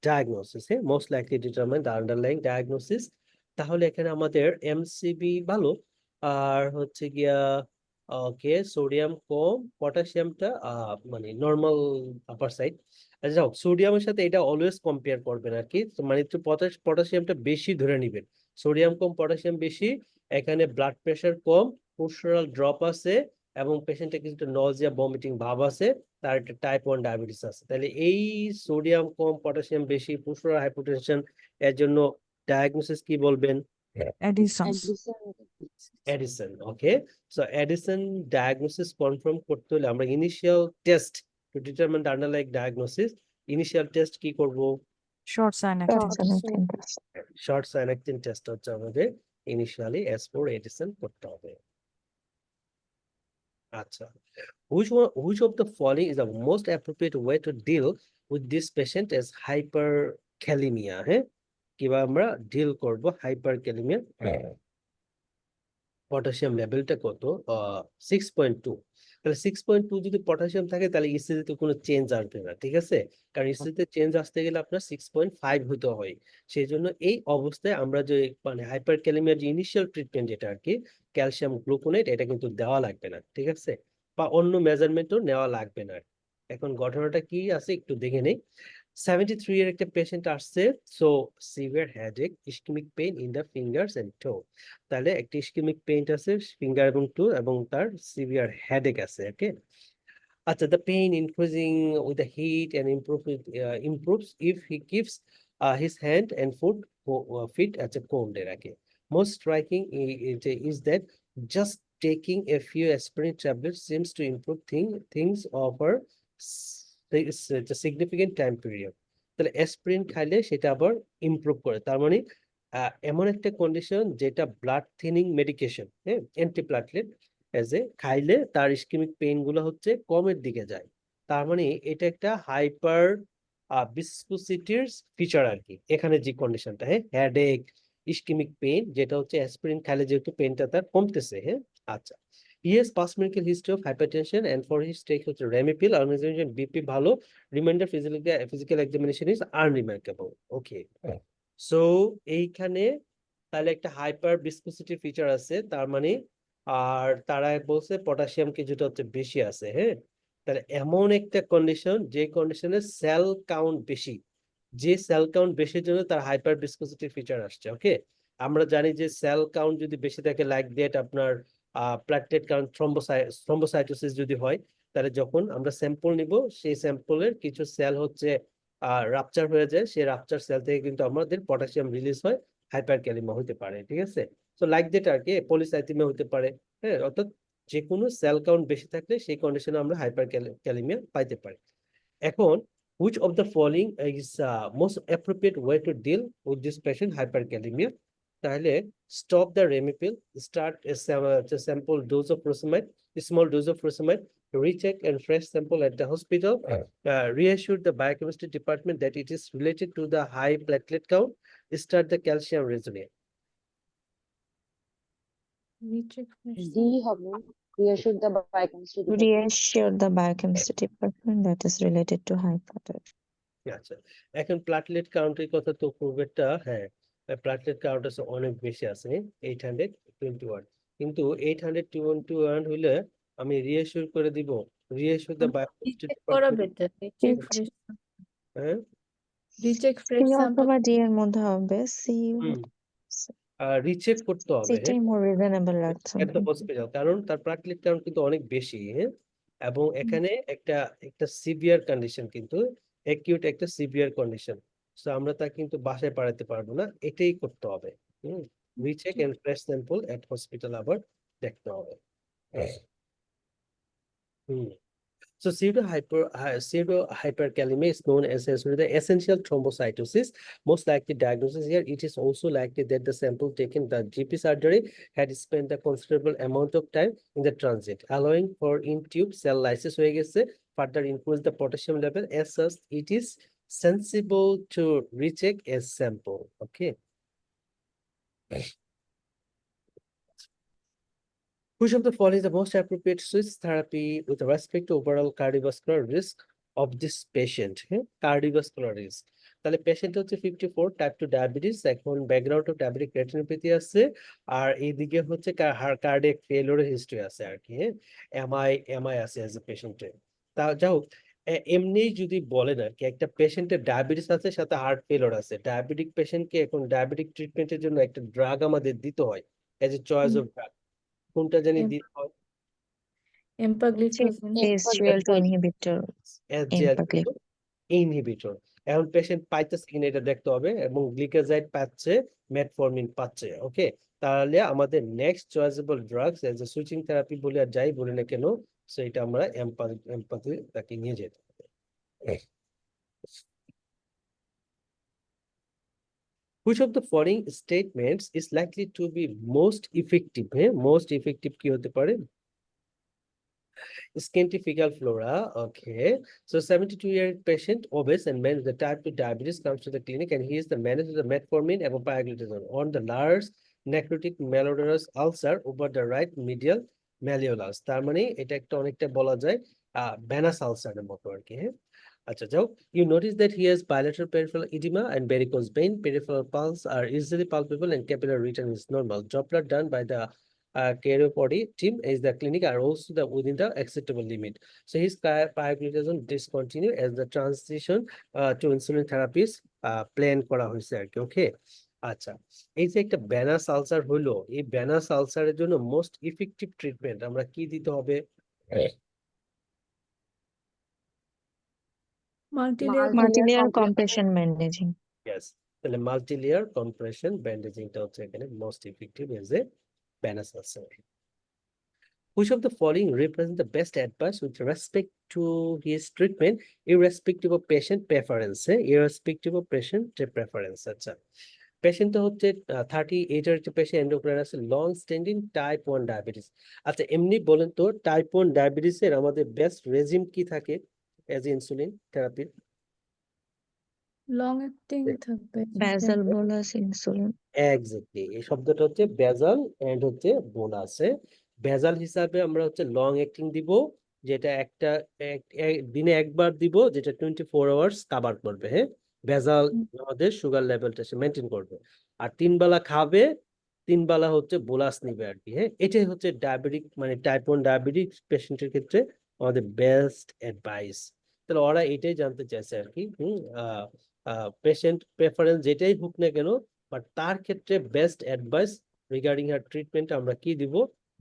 diagnosis? Most likely determine the underlying diagnosis. তাহলে এখানে আমাদের MCB ভালো, আর হচ্ছে গিয়া ওকে সোডিয়াম কম, পটাশিয়ামটা মানে নর্মাল আপার সাইড। আচ্ছা, সোডিয়ামের সাথে এটা অলওয়েজ কম্পেয়ার করবেন আর কি, তো মানে একটু পটাশিয়ামটা বেশি ধরে নিবেন। সোডিয়াম কম, পটাশিয়াম বেশি। এখানে ব্লাড প্রেশার কম, পোস্টারাল ড্রপ আছে এবং পেশেন্টের কিছুটা নজিয়া ভমিটিং ভাব আছে, তার একটা টাইপ 1 ডায়াবেটিস আছে। তাহলে এই সোডিয়াম কম, পটাশিয়াম বেশি, পোস্টারাল হাইপোটেনশন, এর জন্য ডায়াগনোসিস কি বলবেন? এডিসন। এডিসন। ওকে, সো এডিসন ডায়াগনোসিস কনফার্ম করতে হলে আমরা initial test two determine the underlying diagnosis, initial test কি করব? Short synaptic. শর্ট সাইনাকটিন টেস্ট হচ্ছে আমাদের ইনিশিয়ালি S4 এডিসন করতে হবে। আচ্ছা, which of the following is the most appropriate way to deal with this patient as hyperkalemia? হ্যাঁ, কিভাবে আমরা ডিল করব হাইপারক্যালেমিয়া? পটাশিয়াম লেভেলটা কত? 6.2। তাহলে 6.2 যদি পটাশিয়াম থাকে তাহলে ইসিজিতে কোনো চেঞ্জ আসবে না, ঠিক আছে? কারণ ইসিজিতে চেঞ্জ আসতে গেলে আপনার 6.5 হতে হয়। সেই জন্য এই অবস্থায় আমরা যে মানে হাইপারক্যালেমিয়ার যে ইনিশিয়াল ট্রিটমেন্ট যেটা আর কি, ক্যালসিয়াম গ্লুকোনেট, এটা কিন্তু দেওয়া লাগবে না, ঠিক আছে? বা অন্য মেজারমেন্টও নেওয়া লাগবে না। এখন ঘটনাটা কি আছে একটু দেখে নেই। 73 এর একটা পেশেন্ট আসছে, so severe headache, ischaemic pain in the fingers and toe. তাহলে একটা ইসকেমিক পেইন আছে ফিঙ্গার এবং টো, এবং তার সিভিয়ার হেডেক আছে। ওকে, আচ্ছা, the pain increasing with the heat and improves if he keeps his hand and feet as a cold এর আগে। Most striking is that just taking a few aspirin tablets seems to improve things over a significant time period. তাহলে aspirin খাইলে সেটা আবার improve করে, তার মানে এমন একটা কন্ডিশন যেটা ব্লাড থিনিং মেডিকেশন, হ্যাঁ, অ্যান্টিপ্লাটলেট খাইলে তার ইসকেমিক পেইন গুলো হচ্ছে কমের দিকে যায়। তার মানে এটা একটা হাইপার ভিসকোসিটির ফিচার আর কি, এখানে যে কন্ডিশনটা, হ্যাঁ, হেডেক, ইসকেমিক পেইন, যেটা হচ্ছে অ্যাসপিরিন খাইলে যেহেতু পেইনটা তার কমতেছে। হ্যাঁ, আচ্ছা, yes past medical history of hypertension and for his take হচ্ছে রেমিপিল, অর্গানাইজেশন বিপি ভালো, reminder physical examination is unremarkable. Okay, so এইখানে তাহলে একটা হাইপার ভিসকোসিটি ফিচার আছে, তার মানে আর তারা বলছে পটাশিয়াম কিছুটা হচ্ছে বেশি আছে। হ্যাঁ, তাহলে এমন একটা কন্ডিশন যে কন্ডিশনে সেল কাউন্ট বেশি, যে সেল কাউন্ট বেশির জন্য তার হাইপার ভিসকোসিটি ফিচার আসছে। ওকে, আমরা জানি যে সেল কাউন্ট যদি বেশি থাকে, লাইক দ্যাট আপনার প্ল্যাটেলেট কাউন্ট, থ্রম্বোসাইটোসিস যদি হয়, তাহলে যখন আমরা স্যাম্পল নিব, সেই স্যাম্পলের কিছু সেল হচ্ছে রাপচার হয়ে যায়, সেই রাপচার সেল থেকে কিন্তু আমাদের পটাশিয়াম রিলিজ হয়, হাইপার ক্যালিমা হতে পারে। ঠিক আছে, তো লাইক দ্যাট আর কি, পলিসাইথেমিয়া হতে পারে। হ্যাঁ, অর্থাৎ যে কোনো সেল কাউন্ট বেশি থাকলে সেই কন্ডিশনে আমরা হাইপার ক্যালিমিয়া পাইতে পারি। এখন which of the following is most appropriate way to deal with this patient hyperkalemia? তাহলে stop the Remipil, start a sample dose of furosemide, a small dose of furosemide, recheck and fresh sample at the hospital, reassure the biochemistry department that it is related to the high platelet count, start the calcium regimen. Recheck fresh D হবে reassure the biochemistry department. Reassure the biochemistry department that is related to hypertension. আচ্ছা, এখন platelet কাউন্টের কথা তো খুব একটা, হ্যাঁ, platelet count আছে অনেক বেশি আছে, 821, কিন্তু 821 হইলে আমি রিঅ্যাসিওর করে দিব, রিঅ্যাসিওর দ্য বায়োকেমিস্ট্রি রিচেক করা department. Better, recheck Yes. Fresh, হ্যাঁ, রিচেক C ফ্রেশ স্যাম্পল। অথবা D এর মধ্যে হবে। C রিচেক করতে হবে, সেটাই মোর রিজনেবল লাগছে। এট দ্য হসপিটাল, কারণ তার প্লাটলেট কাউন্ট কিন্তু অনেক বেশি। হ্যাঁ, এবং এখানে একটা একটা সিভিয়ার কন্ডিশন, কিন্তু অ্যাকিউট একটা সিভিয়ার কন্ডিশন, সো আমরা তা কিন্তু বাসায় পাঠাতে পারবো না, এটাই করতে হবে। Recheck and fresh sample at hospital আবার দেখতে হবে। So pseudo-hyperkalemia is known as the essential thrombocytosis. Most likely diagnosis here, it is also likely that the sample taken the GP surgery had spent a considerable amount of time in the transit, allowing for in-tube cell lysis হয়ে গেছে, further increase the potassium level. As such, it is sensible to recheck a sample. Okay. Which of the following is the most appropriate switch therapy with respect to overall cardiovascular risk of this patient? Cardiovascular risk. তাহলে patient হচ্ছে 54, type 2 diabetes, এখন background of diabetic retinopathy আছে, আর এইদিকে হচ্ছে cardiac ফেলিওরের history আছে আর কি। MI আছে as a পেশেন্টে। তা যাও, এমনি যদি বলেন আর কি, একটা পেশেন্টের ডায়াবেটিস আছে সাথে হার্ট ফেলিওর আছে, ডায়াবেটিক পেশেন্টকে এখন ডায়াবেটিক ট্রিটমেন্টের জন্য একটা ড্রাগ আমাদের দিতে হয় as a choice of drug, কোনটা জানি দিতে হয়? Empagliflozin. SGLT inhibitor. Empagliflozin. Inhibitor. এখন পেশেন্ট পাইতেছে কিনা এটা দেখতে হবে, এবং গ্লিকাজাইড পাচ্ছে, মেটফরমিন পাচ্ছে। ওকে, তাহলে আমাদের next choiceable drugs as a switching therapy বলে আর যাই বলি না কেন, সেটা আমরা এম্পাথি তাকে নিয়ে যেতে হবে। Which of the following statements is likely to be most effective? Most effective কি হতে পারে? Scanty fecal flora. Okay, so 72-year-old patient, obese and man with the type 2 diabetes, comes to the clinic and he is the man with the metformin and pioglitazone on the large necrotic malodorous ulcer over the right medial malleolus. তার মানে এটা একটা অনেকটা বলা যায় venous আলসারের মতো আর কি। হ্যাঁ, আচ্ছা যাও, you notice that he has bilateral peripheral edema and varicose vein, peripheral pulse are easily palpable and capillary return is normal. Doppler done by the team is the clinic are also within the acceptable limit. So his pioglitazone discontinue as the transition to insulin therapies plan করা হয়েছে আর কি। ওকে, আচ্ছা, এই যে একটা venous ulcer হলো, এই venous আলসারের জন্য মোস্ট ইফেক্টিভ ট্রিটমেন্ট আমরা কি দিতে হবে? Multilayer multilayer compression bandaging. Yes, তাহলে মাল্টিলেয়ার কম্প্রেশন ব্যান্ডেজিংটা হচ্ছে এখানে most effective as a venous ulcer. Which of the following represent the best advice with respect to his treatment, irrespective of patient preference? Irrespective of patient preference. আচ্ছা, পেশেন্টটা হচ্ছে 38 এর patient, endocrine আছে, long standing type 1 diabetes. আচ্ছা, এমনি বলেন তো type 1 diabetes এর আমাদের বেস্ট রেজিম কি থাকে এজ ইনসুলিন থেরাপির? লং অ্যাক্টিং থাকবে। Basal bolus insulin. এক্স্যাক্টলি, এই শব্দটা হচ্ছে বেজাল এন্ড হচ্ছে বোনাসে। বেজাল হিসাবে আমরা হচ্ছে লং অ্যাক্টিং দিব, যেটা দিনে একবার দিব, যেটা 24 আওয়ার্স কভার করবে। হ্যাঁ, বেজাল আমাদের সুগার লেভেলটা সে মেনটেন করবে। আর 3 বেলা খাবে, 3 বেলা হচ্ছে বোলাস নিবে আর কি। হ্যাঁ, এটাই হচ্ছে ডায়াবেটিক মানে টাইপ 1 ডায়াবেটিক পেশেন্টের ক্ষেত্রে আমাদের বেস্ট অ্যাডভাইস। তাহলে ওরা এটাই জানতে চাইছে আর কি। পেশেন্ট প্রেফারেন্স যেটাই হোক না কেন, বাট তার ক্ষেত্রে বেস্ট অ্যাডভাইস রিগার্ডিং হার ট্রিটমেন্ট আমরা কি দিব?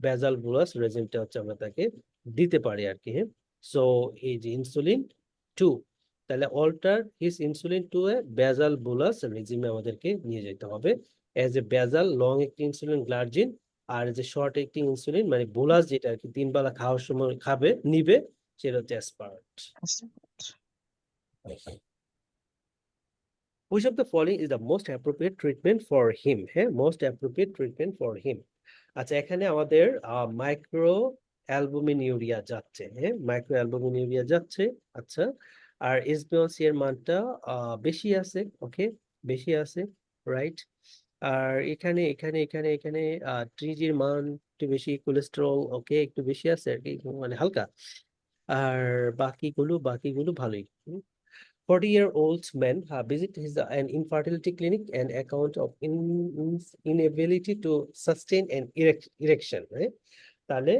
বেজাল বোলাস রেজিমটা হচ্ছে আমরা তাকে দিতে পারি আর কি। হ্যাঁ, সো এই যে ইনসুলিন 2, তাহলে অল্টার হিস ইনসুলিন টু এ বেজাল বোলাস রেজিমে আমাদেরকে নিয়ে যেতে হবে। এজ এ বেজাল লং অ্যাক্টিং ইনসুলিন গ্লার্জিন, আর যে শর্ট অ্যাক্টিং ইনসুলিন মানে বোলাস যেটা আর কি 3 বেলা খাওয়ার সময় নিবে, সেটা হচ্ছে Asphalt. Which of the following is the most appropriate treatment for him? হ্যাঁ, most appropriate treatment for him. আচ্ছা, এখানে আমাদের মাইক্রো অ্যালবুমিনিউরিয়া যাচ্ছে। হ্যাঁ, মাইক্রো অ্যালবুমিনিউরিয়া যাচ্ছে। আচ্ছা, আর এসবিওসি এর মানটা বেশি আছে। ওকে, বেশি আছে, রাইট। আর এখানে এখানে এখানে এখানে 3G এর মান একটু বেশি, কোলেস্টেরল ওকে একটু বেশি আছে আর কি, মানে হালকা। আর বাকিগুলো ভালোই। 40-year-old man visit an infertility clinic and account of inability to sustain an erection, right? তাহলে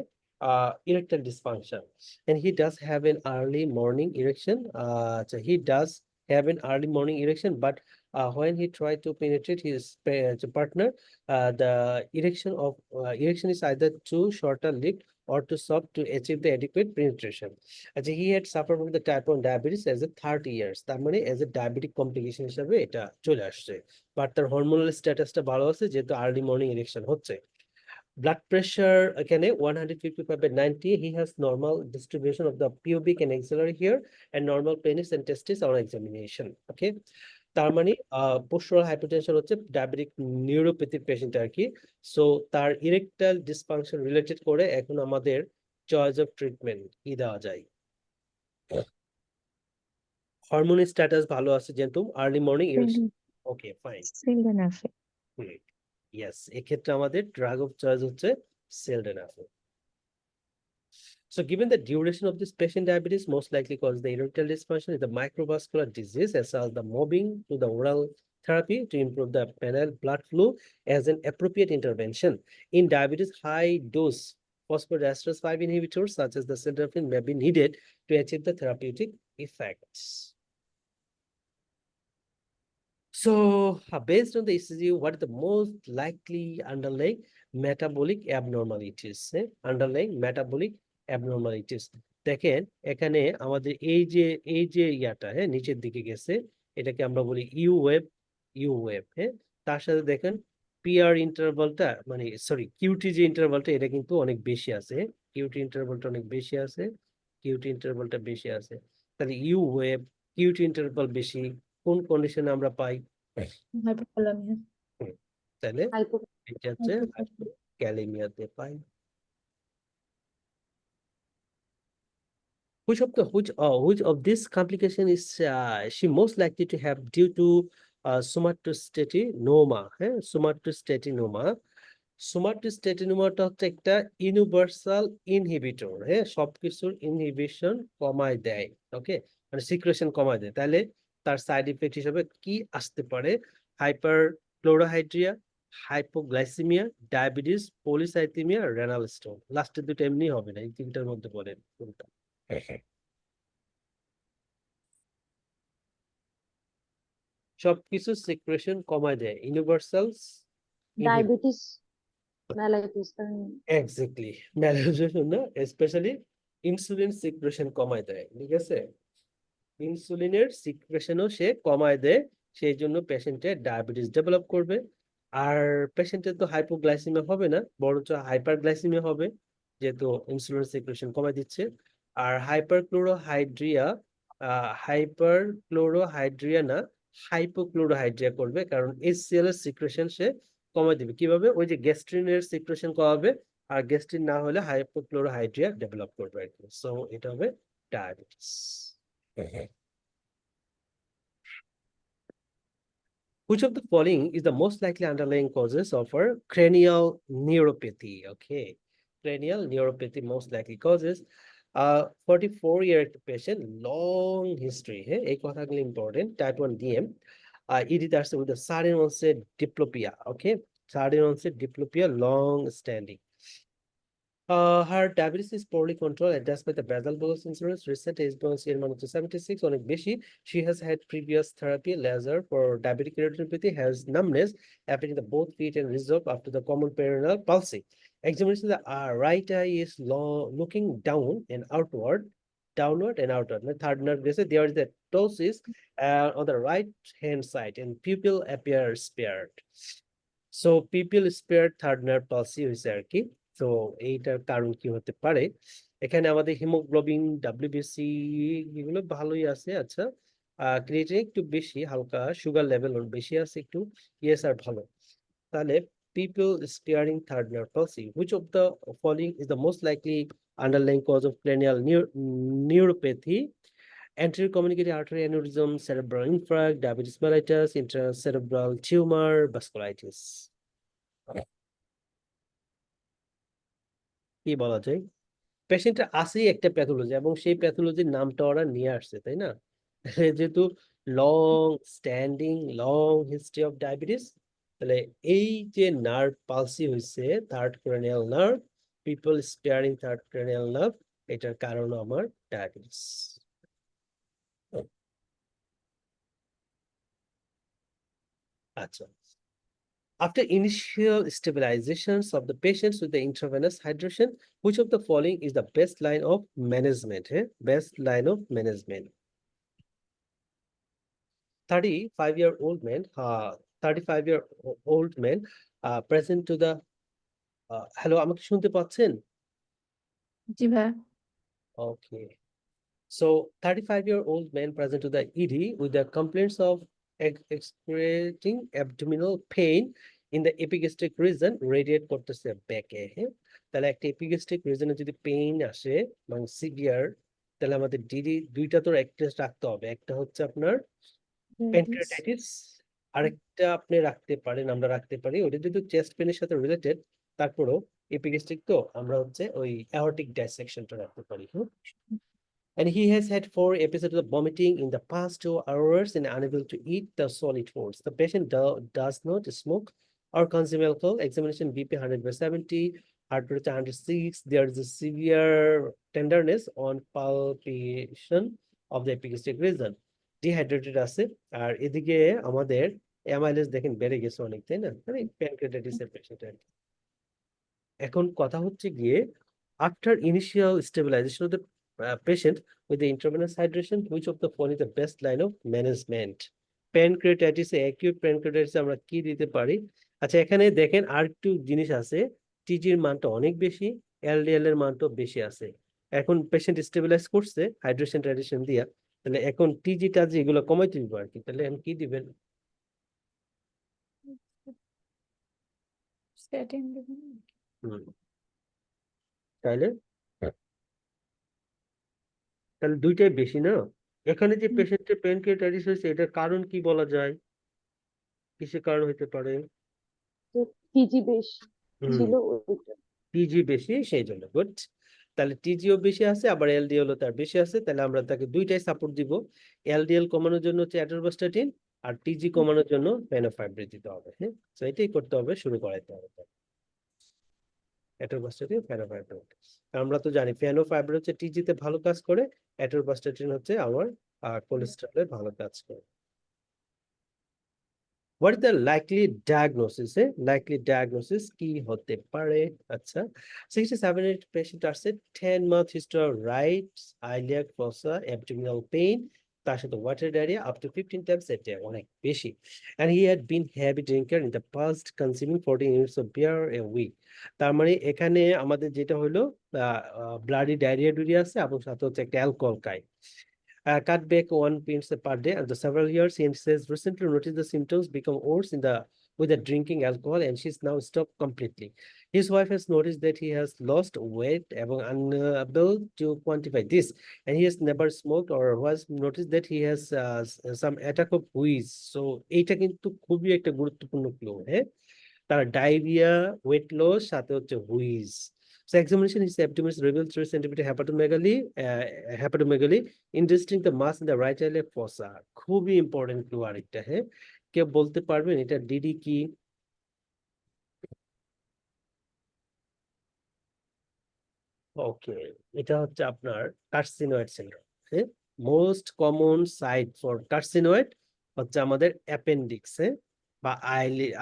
erectile dysfunction, and he does have an early morning erection. So he does have an early morning erection, but when he tried to penetrate his partner, the erection is either too shorter-lived or too soft to achieve the adequate penetration. He had suffered from the type 1 diabetes as a 30 years, তার মানে as a diabetic complication হিসাবে এটা চলে আসছে, but তার hormonal স্ট্যাটাসটা ভালো আছে যেহেতু আর্লি মর্নিং ইরেকশন হচ্ছে। ব্লাড প্রেশার এখানে 155/90, he has normal distribution of the pubic and axillary hair and normal penis and testis on examination. Okay, তার মানে পোস্টারাল হাইপারটেনশন হচ্ছে ডায়াবেটিক নিউরোপ্যাথি পেশেন্ট আর কি। সো তার ইরেকটাইল ডিসফাংশন রিলেটেড করে এখন আমাদের চয়েস অফ ট্রিটমেন্ট কি দেওয়া যায়? হরমোন স্ট্যাটাস ভালো আছে যেহেতু আর্লি মর্নিং ইরেকশন। ওকে, ফাইন। সিলডেনাফিল। ইয়েস, এক্ষেত্রে আমাদের ড্রাগ অফ চয়েস হচ্ছে sildenafil. So given the duration of this patient diabetes, most likely cause the erectile dysfunction is the microvascular disease, as well as the moving to the oral therapy to improve the penile blood flow as an appropriate intervention. In diabetes, high dose phosphodiesterase 5 inhibitors such as the sildenafil may be needed to achieve the therapeutic effects. So based on the ECG, what is the most likely underlying metabolic abnormalities? Underlying metabolic abnormalities. দেখেন এখানে আমাদের এই যে ইয়াটা, হ্যাঁ, নিচের দিকে গেছে, এটাকে আমরা বলি ইউ ওয়েভ। হ্যাঁ, তার সাথে দেখেন পিআর ইন্টারভালটা মানে সরি কিউটি যে ইন্টারভালটা এটা কিন্তু অনেক বেশি আছে। কিউটি ইন্টারভালটা অনেক বেশি আছে, কিউটি ইন্টারভালটা বেশি আছে। তাহলে ইউ ওয়েভ কিউটি ইন্টারভাল বেশি কোন কন্ডিশনে আমরা পাই? হাইপোক্যালামিয়া। তাহলে এটা হচ্ছে ক্যালেমিয়াতে পাই। Which of this complication is she most likely to have due to somatostatinoma? হ্যাঁ, somatostatinoma সোমাটোস্টেটিনোমাটা হচ্ছে একটা ইউনিভার্সাল ইনহিবিটর। হ্যাঁ, সবকিছুর ইনহিবিশন কমায় দেয়। ওকে, মানে সিক্রেশন কমায় দেয়। তাহলে তার সাইড ইফেক্ট হিসেবে কি আসতে পারে? Hyper chlorohydria, hypoglycaemia, diabetes, polycythaemia, renal stone. লাস্টের দুটো এমনি হবে না, এই তিনটার মধ্যে বলেন কোনটা? সবকিছু সিক্রেশন কমায় দেয়, ইউনিভার্সালস ডায়াবেটিস মেলাইটিস এক্স্যাক্টলি ম্যালাইজেশন না, স্পেশালি ইনসুলিন সিক্রেশন কমায় দেয়, ঠিক আছে? ইনসুলিনের সিক্রেশনও সে কমায় দেয়, সেই জন্য পেশেন্টের ডায়াবেটিস ডেভেলপ করবে। আর পেশেন্টের তো হাইপোগ্লাইসিমিয়া হবে না, বরঞ্চ হাইপারগ্লাইসিমিয়া হবে, যেহেতু ইনসুলিন সিক্রেশন কমায় দিচ্ছে। আর হাইপারক্লোরোহাইড্রিয়া না, হাইপোক্লোরোহাইড্রিয়া করবে, কারণ HCl এর সিক্রেশন সে কমায় দিবে। কিভাবে? ওই যে গ্যাস্ট্রিনের সিক্রেশন কমাবে, আর গ্যাস্ট্রিন না হলে হাইপোক্লোরোহাইড্রিয়া ডেভেলপ করবে আর কি। সো এটা হবে diabetes. Which of the following is the most likely underlying causes of our cranial neuropathy? Okay, cranial neuropathy most likely causes. 44-year patient, long history. Hey, এই কথাগুলো important. Type 1 DM. ED that's with the sudden onset diplopia. Okay, sudden onset diplopia, long standing. Her diabetes is poorly controlled and despite the basal bolus insurance, recent HbA1c এর মান হচ্ছে 76, অনেক বেশি. She has had previous therapy, laser for diabetic retinopathy, has numbness affecting the both feet and resolved after the common peroneal palsy. Examination, the right eye is looking downward and outward. The third nerve, there is a ptosis on the right hand side and pupil appears spared. So pupil spared third nerve palsy হয়েছে আর কি। তো এইটার কারণ কি হতে পারে? এখানে আমাদের হিমোগ্লোবিন, WBC এগুলো ভালোই আছে। আচ্ছা, ক্রিয়েটিনিন একটু বেশি, হালকা সুগার লেভেল ওর বেশি আছে একটু, ESR ভালো। তাহলে people sparing third nerve palsy, which of the following is the most likely underlying cause of cranial neuropathy? Anterior communicating artery aneurysm, cerebral infarct, diabetes mellitus, intracerebral tumor, vasculitis. কি বলা যায়? পেশেন্টের আছেই একটা প্যাথোলজি এবং সেই প্যাথোলজির নামটা ওরা নিয়ে আসছে, তাই না? যেহেতু long standing, long history of diabetes, তাহলে এই যে নার্ভ পালসি হয়েছে third cranial nerve, people sparing third cranial nerve, এটার কারণ আমার ডায়াবেটিস। আচ্ছা, after initial stabilizations of the patients with the intravenous hydration, which of the following is the best line of management? Best line of management. 35-year-old man present to the hello, আমাকে শুনতে পাচ্ছেন? জি ভাইয়া। Okay. So 35-year-old man present to the ED with the complaints of excruciating abdominal pain in the epigastric region, radiate করতেছে ব্যাকে। হ্যাঁ, তাহলে একটা epigastric regione যদি পেইন আসে মানে সিভিয়ার, তাহলে আমাদের ডিডি দুইটা তো একটা রাখতে হবে। একটা হচ্ছে আপনার প্যানক্রিয়াটাইটিস, আরেকটা আপনি রাখতে পারেন, আমরা রাখতে পারি ওটা যদি চেস্ট পেনের সাথে রিলেটেড, তারপরও এপিগ্যাস্ট্রিক তো আমরা হচ্ছে ওই অ্যাওর্টিক ডাইসেকশনটা রাখতে পারি। And he has had 4 episodes of vomiting in the past 2 hours and unable to eat the solid foods. The patient does not smoke or consume alcohol. Examination BP 100/70, heart rate 106. There is a severe tenderness on palpation of the epigastric region. Dehydrated আছে, আর এদিকে আমাদের amylase দেখেন বেড়ে গেছে অনেক, তাই না? মানে প্যানক্রিয়াটাইটিসের পেশেন্ট। এখন কথা হচ্ছে গিয়ে after initial stabilization of the patient with the intravenous hydration, which of the following is the best line of management? Pancreatitis, acute pancreatitis আমরা কি দিতে পারি? আচ্ছা, এখানে দেখেন আর একটু জিনিস আছে, টিজির মানটা অনেক বেশি, এলডিএল এর মানটা বেশি আছে। এখন পেশেন্ট স্টেবিলাইজ করছে হাইড্রেশন ট্রাডিশন দিয়া, তাহলে এখন টিজি টাজি এগুলো কমাইতে দিব আর কি। তাহলে এখন কি দিবেন? তাহলে তাহলে দুইটাই বেশি না? এখানে যে পেশেন্টের প্যানক্রিয়াটাইটিস হয়েছে এটার কারণ কি বলা যায়? কিসের কারণ হতে পারে? টিজি বেশি ছিল ওইটা। টিজি বেশি সেই জন্য। গুড। তাহলে টিজিও বেশি আছে আবার এলডিএল ও তার বেশি আছে, তাহলে আমরা তাকে দুইটাই সাপোর্ট দিব। এলডিএল কমানোর জন্য হচ্ছে অ্যাটরভাস্টাটিন, আর টিজি কমানোর জন্য ফেনোফাইব্রিন দিতে হবে। হ্যাঁ, তো এটাই করতে হবে, শুরু করাইতে হবে। অ্যাটোরবাস্টাটিন, ফেনোফাইব্রিন। আমরা তো জানি ফেনোফাইব্রিন হচ্ছে টিজিতে ভালো কাজ করে, অ্যাটোরবাস্টাটিন হচ্ছে আমার কোলেস্টেরলে ভালো কাজ করে। What is the likely diagnosis? Likely diagnosis কি হতে পারে? আচ্ছা, 67 patient আসছে, 10-month history of right iliac fossa, abdominal pain, তার সাথে water diarrhea up to 15 times a day, অনেক বেশি। And he had been heavy drinker in the past, consuming 14 units of beer a week. তার মানে এখানে আমাদের যেটা হলো ব্লাডি ডায়রিয়া আছে এবং সাথে হচ্ছে একটা অ্যালকোহল খায়। Cut back 1 pints per day after several years. He says recently noticed the symptoms become worse with the drinking alcohol, and she's now stopped completely. His wife has noticed that he has lost weight and unable to quantify this, and he has never smoked or was noticed that he has some attack of wheeze. So এটা কিন্তু খুবই একটা গুরুত্বপূর্ণ clue. হ্যাঁ, তার diarrhoea, weight loss, সাথে হচ্ছে who's. So examination, his abdomen revealed 3 centimeter hepatomegaly, inducing the mass in the right iliac fossa. খুবই ইম্পর্টেন্ট ক্লু আরেকটা। হ্যাঁ, কেউ বলতে পারবেন এটা ডিডি কি? ওকে, এটা হচ্ছে আপনার কার্সিনয়েড সিনড্রোম। হ্যাঁ, most common site for carcinoid হচ্ছে আমাদের অ্যাপেন্ডিক্স বা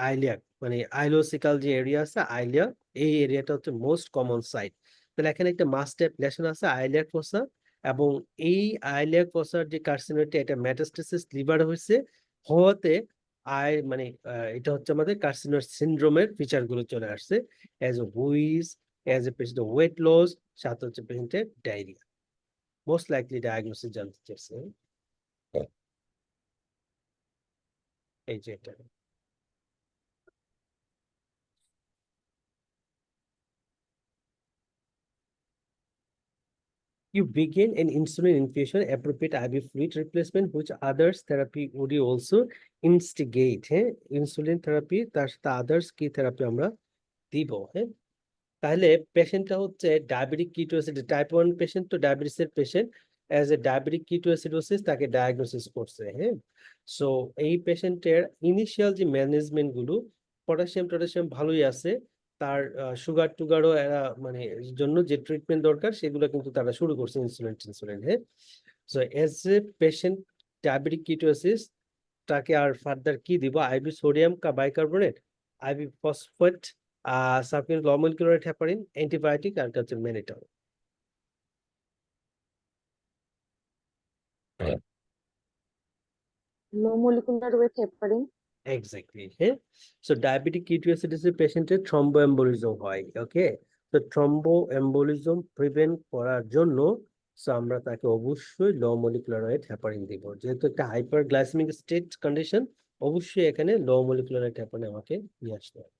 আইলিয়াক, মানে আইলোসিকাল যে এরিয়া আছে আইলিয়া, এই এরিয়াটা হচ্ছে মোস্ট কমন সাইট। তাহলে এখানে একটা মাস্টার লেশন আছে আইলিয়াক ফোসা, এবং এই আইলিয়াক ফোসার যে কার্সিনয়েডটা এটা মেটাস্টেসিস লিভারে হয়েছে, হওয়াতে মানে এটা হচ্ছে আমাদের কার্সিনয়েড সিনড্রোমের ফিচার গুলো চলে আসছে, as a wheeze, as a patient of weight loss, সাথে হচ্ছে পেশেন্টের ডায়রিয়া। মোস্ট লাইকলি ডায়াগনোসিস জানতে চাইছে, এই যে এটা। You begin an insulin infusion, appropriate IV fluid replacement, which others therapy would you also instigate? হ্যাঁ, ইনসুলিন থেরাপি, তার সাথে আদার্স কি থেরাপি আমরা দিব? হ্যাঁ, তাহলে পেশেন্টটা হচ্ছে ডায়াবেটিক কিটোএসিড টাইপ 1 পেশেন্ট, তো ডায়াবেটিসের পেশেন্ট অ্যাজ এ ডায়াবেটিক কিটোএসিডোসিস তাকে ডায়াগনোসিস করছে। হ্যাঁ, সো এই পেশেন্টের ইনিশিয়াল যে ম্যানেজমেন্ট গুলো, পটাশিয়াম ভালোই আছে, তার সুগার টুগারও মানে জন্য যে ট্রিটমেন্ট দরকার সেগুলো কিন্তু তারা শুরু করছে, ইনসুলিন। হ্যাঁ, so as a patient diabetic ketoacidosis, তাকে আর ফার্দার কি দিব? IV sodium bicarbonate, IV phosphate, subcutaneous low molecular heparin, antibiotic, আর হচ্ছে mannitol. low molecular weight heparin. Exactly. হ্যাঁ, সো ডায়াবেটিক কিটোএসিডোসিস পেশেন্টের থ্রম্বোএম্বোলিজম হয়। ওকে, তো থ্রম্বোএম্বোলিজম প্রিভেন্ট করার জন্য সো আমরা তাকে অবশ্যই লো মলিকুলার ওয়েট হেপারিন দিব, যেহেতু একটা হাইপারগ্লাইসেমিক স্টেট কন্ডিশন, অবশ্যই এখানে লো মলিকুলার ওয়েট হেপারিন আমাকে নিয়ে আসতে হবে।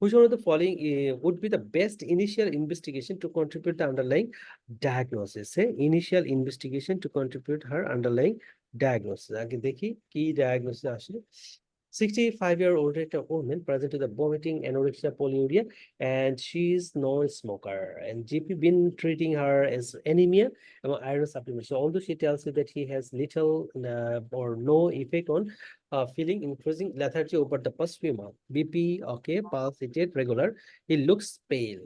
Which one of the following would be the best initial investigation to contribute the underlying diagnosis? Initial investigation to contribute her underlying diagnosis. আগে দেখি কি ডায়াগনোসিস আসলে। 65-year-old woman present with the vomiting, anorexia, polyuria, and she is non-smoker. And GP been treating her as anemia and iron supplement. So although she tells you that he has little or no effect on feeling increasing lethargy over the past few months. BP okay, pulse rate regular. He looks pale.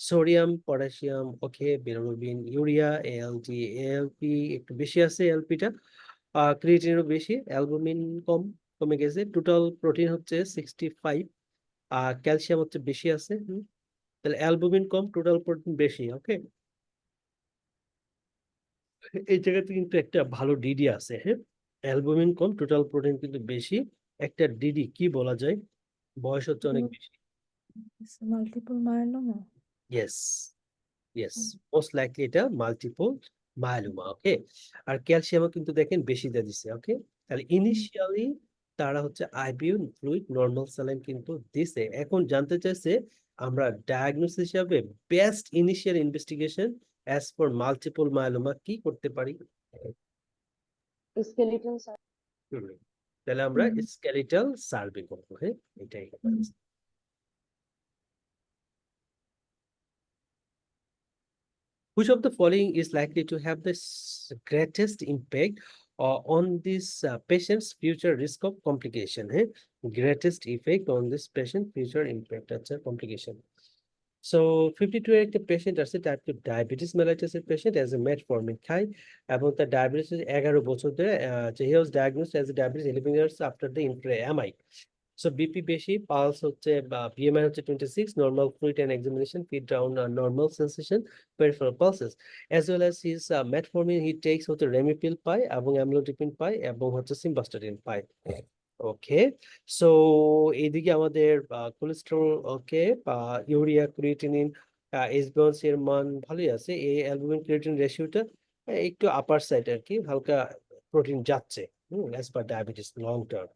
Sodium, potassium okay, bilirubin, urea, ALT, ALP একটু বেশি আছে, ALP টা, ক্রিয়েটিনও বেশি, albumin কমে গেছে, total protein হচ্ছে 65, calcium হচ্ছে বেশি আছে। তাহলে অ্যালবুমিন কম, টোটাল প্রোটিন বেশি। ওকে, এই জায়গাতে কিন্তু একটা ভালো ডিডি আছে। হ্যাঁ, অ্যালবুমিন কম, টোটাল প্রোটিন কিন্তু বেশি, একটা ডিডি কি বলা যায়? বয়স হচ্ছে অনেক বেশি। Multiple myeloma. Yes, most likely এটা মাল্টিপল মায়োলোমা। ওকে, আর ক্যালসিয়ামও কিন্তু দেখেন বেশি দিয়ে দিচ্ছে। ওকে, তাহলে ইনিশিয়ালি তারা হচ্ছে আইভি ফ্লুইড, নরমাল স্যালাইন কিন্তু দিছে। এখন জানতে চাইছে আমরা ডায়াগনোসিস হিসাবে best initial investigation as for multiple myeloma কি করতে পারি? Skeletal তাহলে আমরা স্কেলিটাল সার্ভে করবো। হ্যাঁ, এটাই Which of the following is likely to have the greatest impact on this patient's future risk of complication? Greatest effect on this patient future impact complication. So 52 এর একটা পেশেন্ট আছে type 2 diabetes মেলাইটাসের patient as a metformin খায় এবং তার diabetes 11 বছর ধরে he was diagnosed as diabetes 11 years after the MI. So BP বেশি, পালস হচ্ছে বা বিএমআই হচ্ছে 26, normal fluid and examination, fit down, normal sensation, peripheral pulses as well as his metformin he takes হচ্ছে ramipril পায় এবং amlodipine পায় এবং হচ্ছে সিম্বাস্টাটিন পায়। ওকে, সো এইদিকে আমাদের কোলেস্টেরল ওকে বা ইউরিয়া ক্রিয়েটিনিন এইচবিএওয়ানসি এর মান ভালোই আছে। এই অ্যালবুমিন ক্রিয়েটিন রেশিওটা একটু আপার সাইড আর কি, হালকা প্রোটিন যাচ্ছে as per diabetes long term.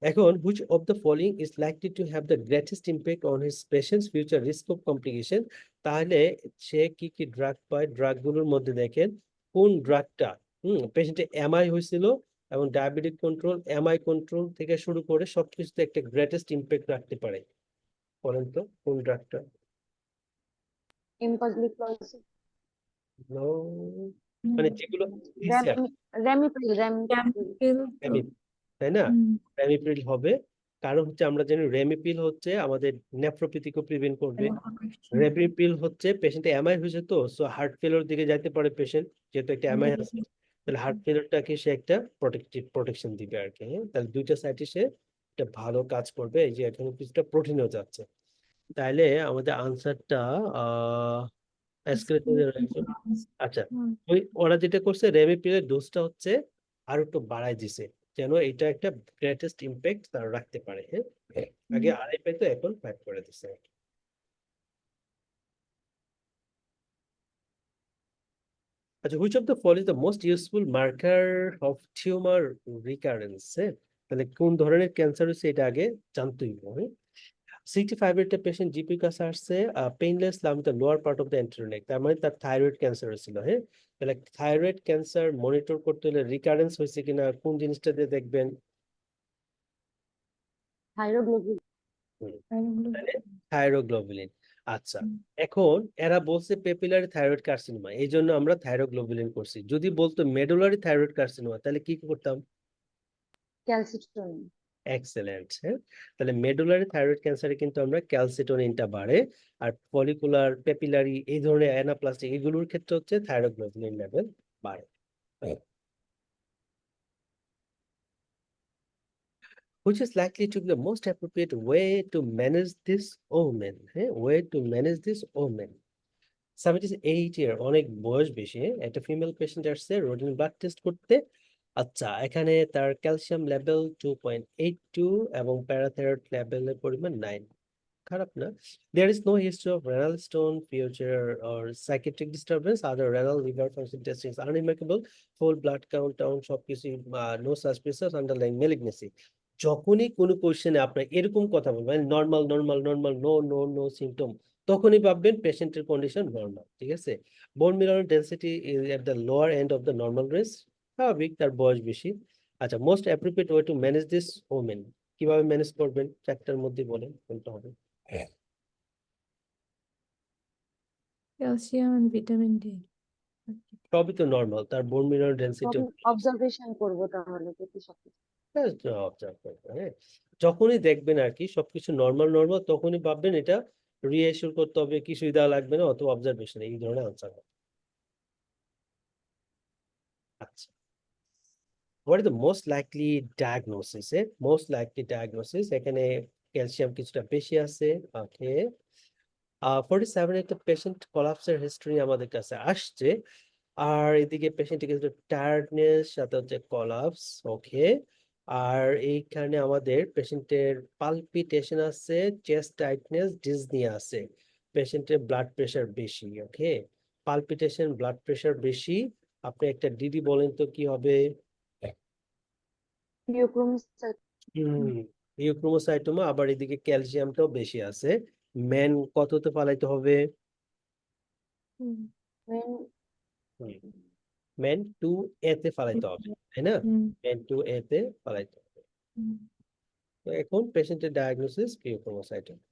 এখন which of the following is likely to have the greatest impact on his patient's future risk of complication? তাহলে সে কি কি ড্রাগ পায়, ড্রাগগুলোর মধ্যে দেখেন কোন ড্রাগটা পেশেন্টের এমআই হয়েছিল এবং ডায়াবেটিক কন্ট্রোল, এমআই কন্ট্রোল থেকে শুরু করে সবকিছুতে একটা গ্রেটেস্ট ইম্প্যাক্ট রাখতে পারে। বলেন তো কোন ড্রাগটা? এম্পাগ্লিফ্লক্সিন, No, মানে যেগুলো দিছে আর কি। র্যামিপিল তাই না? রেমিপিল হবে, কারণ হচ্ছে আমরা জানি রেমিপিল হচ্ছে আমাদের নেফ্রোপ্যাথিকে প্রিভেন্ট করবে। রেমিপিল হচ্ছে পেশেন্টে এমআই হয়েছে তো, সো হার্ট ফেলিওর দিকে যাইতে পারে পেশেন্ট, যেহেতু একটা এমআই আছে, তাহলে হার্ট ফেলিওরটাকে সে একটা প্রোটেকশন দিবে আর কি। তাহলে দুইটা সাইডে সে একটা ভালো কাজ করবে। এই যে এখানে কিছুটা প্রোটিনও যাচ্ছে, তাইলে আমাদের আনসারটা আচ্ছা, ওরা যেটা করছে রেমিপিলের ডোজটা হচ্ছে আরো একটু বাড়াই দিছে, যেন এটা একটা গ্রেটেস্ট ইম্প্যাক্ট তারা রাখতে পারে। আগে 2.5 পেতো, এখন 5 করে দিছে। আচ্ছা, which of the following is the most useful marker of tumor recurrence? তাহলে কোন ধরনের ক্যান্সার হচ্ছে এটা আগে জানতেই হবে। 65 এর একটা পেশেন্ট জিপির কাছে আসছে, painless lump the lower part of the anterior neck, তার মানে তার থাইরয়েড ক্যান্সার হয়েছিল। তাহলে থাইরয়েড ক্যান্সার মনিটর করতে হলে রিকারেন্স হয়েছে কিনা কোন জিনিসটা দিয়ে দেখবেন? থাইরোগ্লোবিন, থাইরোগ্লোবুলিন। আচ্ছা, এখন এরা বলছে পেপিলারি থাইরয়েড কার্সিনোমা, এই জন্য আমরা থাইরোগ্লোবুলিন করছি। যদি বলতো মেডুলারি থাইরয়েড কার্সিনোমা, তাহলে কি করতাম? ক্যালসিট্রিন। এক্সেলেন্ট। তাহলে মেডুলারি থাইরয়েড ক্যান্সারে কিন্তু আমরা ক্যালসিটোনিনটা বাড়ে, আর ফলিকুলার পেপিলারি এই ধরনের অ্যানাপ্লাস্টিক এগুলোর ক্ষেত্রে হচ্ছে থাইরোগ্লোবুলিন লেভেল বাড়ে। Which is likely to be the most appropriate way to manage this omen? Way to manage this omen. 78 year, অনেক বয়স বেশি, একটা ফিমেল পেশেন্ট আসছে রুটিন ব্লাড টেস্ট করতে। আচ্ছা, এখানে তার ক্যালসিয়াম লেভেল 2.82 এবং প্যারাথাইরয়েড লেভেলের পরিমাণ 9, খারাপ না। There is no history of renal stone, future or psychiatric disturbance, other renal liver function testing is unremarkable, full blood count সবকিছু, no suspicious underlying malignancy। যখনই কোনো কোশ্চেনে আপনার এরকম কথা বলবেন normal normal normal, no no no symptom, তখনই ভাববেন পেশেন্টের কন্ডিশন নর্মাল। ঠিক আছে, bone mineral density is at the lower end of the normal range, স্বাভাবিক, তার বয়স বেশি। আচ্ছা, most appropriate way to manage this women, কিভাবে ম্যানেজ করবেন? চারটার মধ্যে বলেন কোনটা হবে। Calcium and vitamin D. সবই তো নর্মাল, তার বোন মিনারেল ডেনসিটি অবজারভেশন করবো তাহলে যদি সবকিছু। অবজার্ভ করবেন। যখনই দেখবেন আর কি সবকিছু নর্মাল নর্মাল, তখনই ভাববেন এটা রিঅ্যাসিওর করতে হবে, কিছুই দেওয়া লাগবে না, অথবা অবজারভেশন, এই ধরনের আনসার হবে। আচ্ছা, what is the most likely diagnosis? Most likely diagnosis, এখানে ক্যালসিয়াম কিছুটা বেশি আছে। ওকে, 47 একটা পেশেন্ট কোলাপসের হিস্ট্রি আমাদের কাছে আসছে, আর এদিকে পেশেন্টের কিছু টায়ার্ডনেস সাথে হচ্ছে কোলাপস। ওকে, আর এইখানে আমাদের পেশেন্টের পালপিটেশন আছে, চেস্ট টাইটনেস, ডিসনিয়া আছে, পেশেন্টের ব্লাড প্রেশার বেশি। ওকে, পালপিটেশন, ব্লাড প্রেশার বেশি, আপনি একটা ডিডি বলেন তো কি হবে? ইউক্রোমোসাইটোমা, আবার এদিকে ক্যালসিয়ামটাও বেশি আছে। ম্যান কততে ফালাইতে হবে? ম্যান 2A তে ফালাইতে হবে, তাই না? ম্যান 2A তে ফালাইতে হবে। তো এখন পেশেন্টের ডায়াগনোসিস কিউক্রোমোসাইটোমা।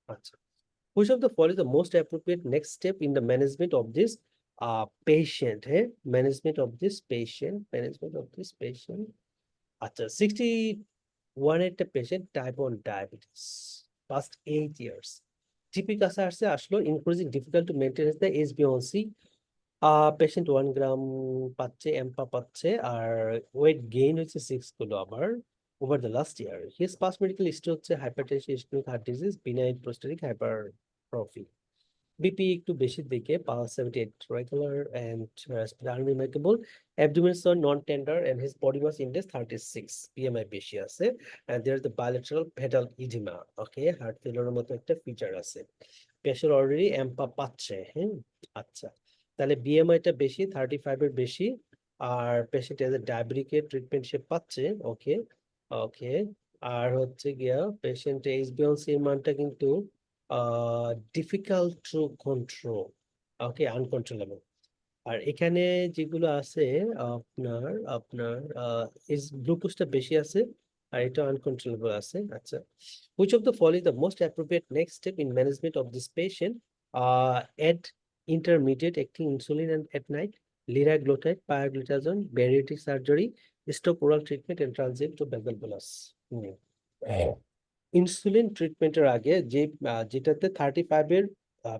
আচ্ছা, Which of the following is the most appropriate next step in the management of this patient? Management of this patient. আচ্ছা 61 একটা patient type 1 diabetes past 8 years GP কাছে আসলো increasing difficult to maintain the HbA1c patient 1 গ্রাম পাচ্ছে এম্পা পাচ্ছে আর weight gain হচ্ছে 6 kilo আবার over the last year his past medical history হচ্ছে hypertension ischaemic heart disease benign prostatic hypertrophy BP একটু বেশির দিকে pulse 78 regular and unremarkable abdomen saw non-tender and his body mass index 36 BMI বেশি আছে and there is the bilateral pedal edema okay heart failure মতো একটা feature আছে patient already এম্পা পাচ্ছে আচ্ছা তাহলে BMI টা বেশি 35 এর বেশি আর পেশেন্ট এজ এ ডায়াবেটিকের ট্রিটমেন্ট সে পাচ্ছে ওকে ওকে আর হচ্ছে গিয়া পেশেন্ট HbA1c এর মানটা কিন্তু difficult to control okay uncontrollable আর এখানে যেগুলো আছে আপনার আপনার গ্লুকোজটা বেশি আছে আর এটা আনকন্ট্রোলেবল আছে আচ্ছা which of the following the most appropriate next step in management of this patient add intermediate acting insulin and at night liraglutide pioglitazone bariatric surgery stop oral treatment and transit to basal bolus insulin ট্রিটমেন্টের আগে যে যেটাতে 35 এর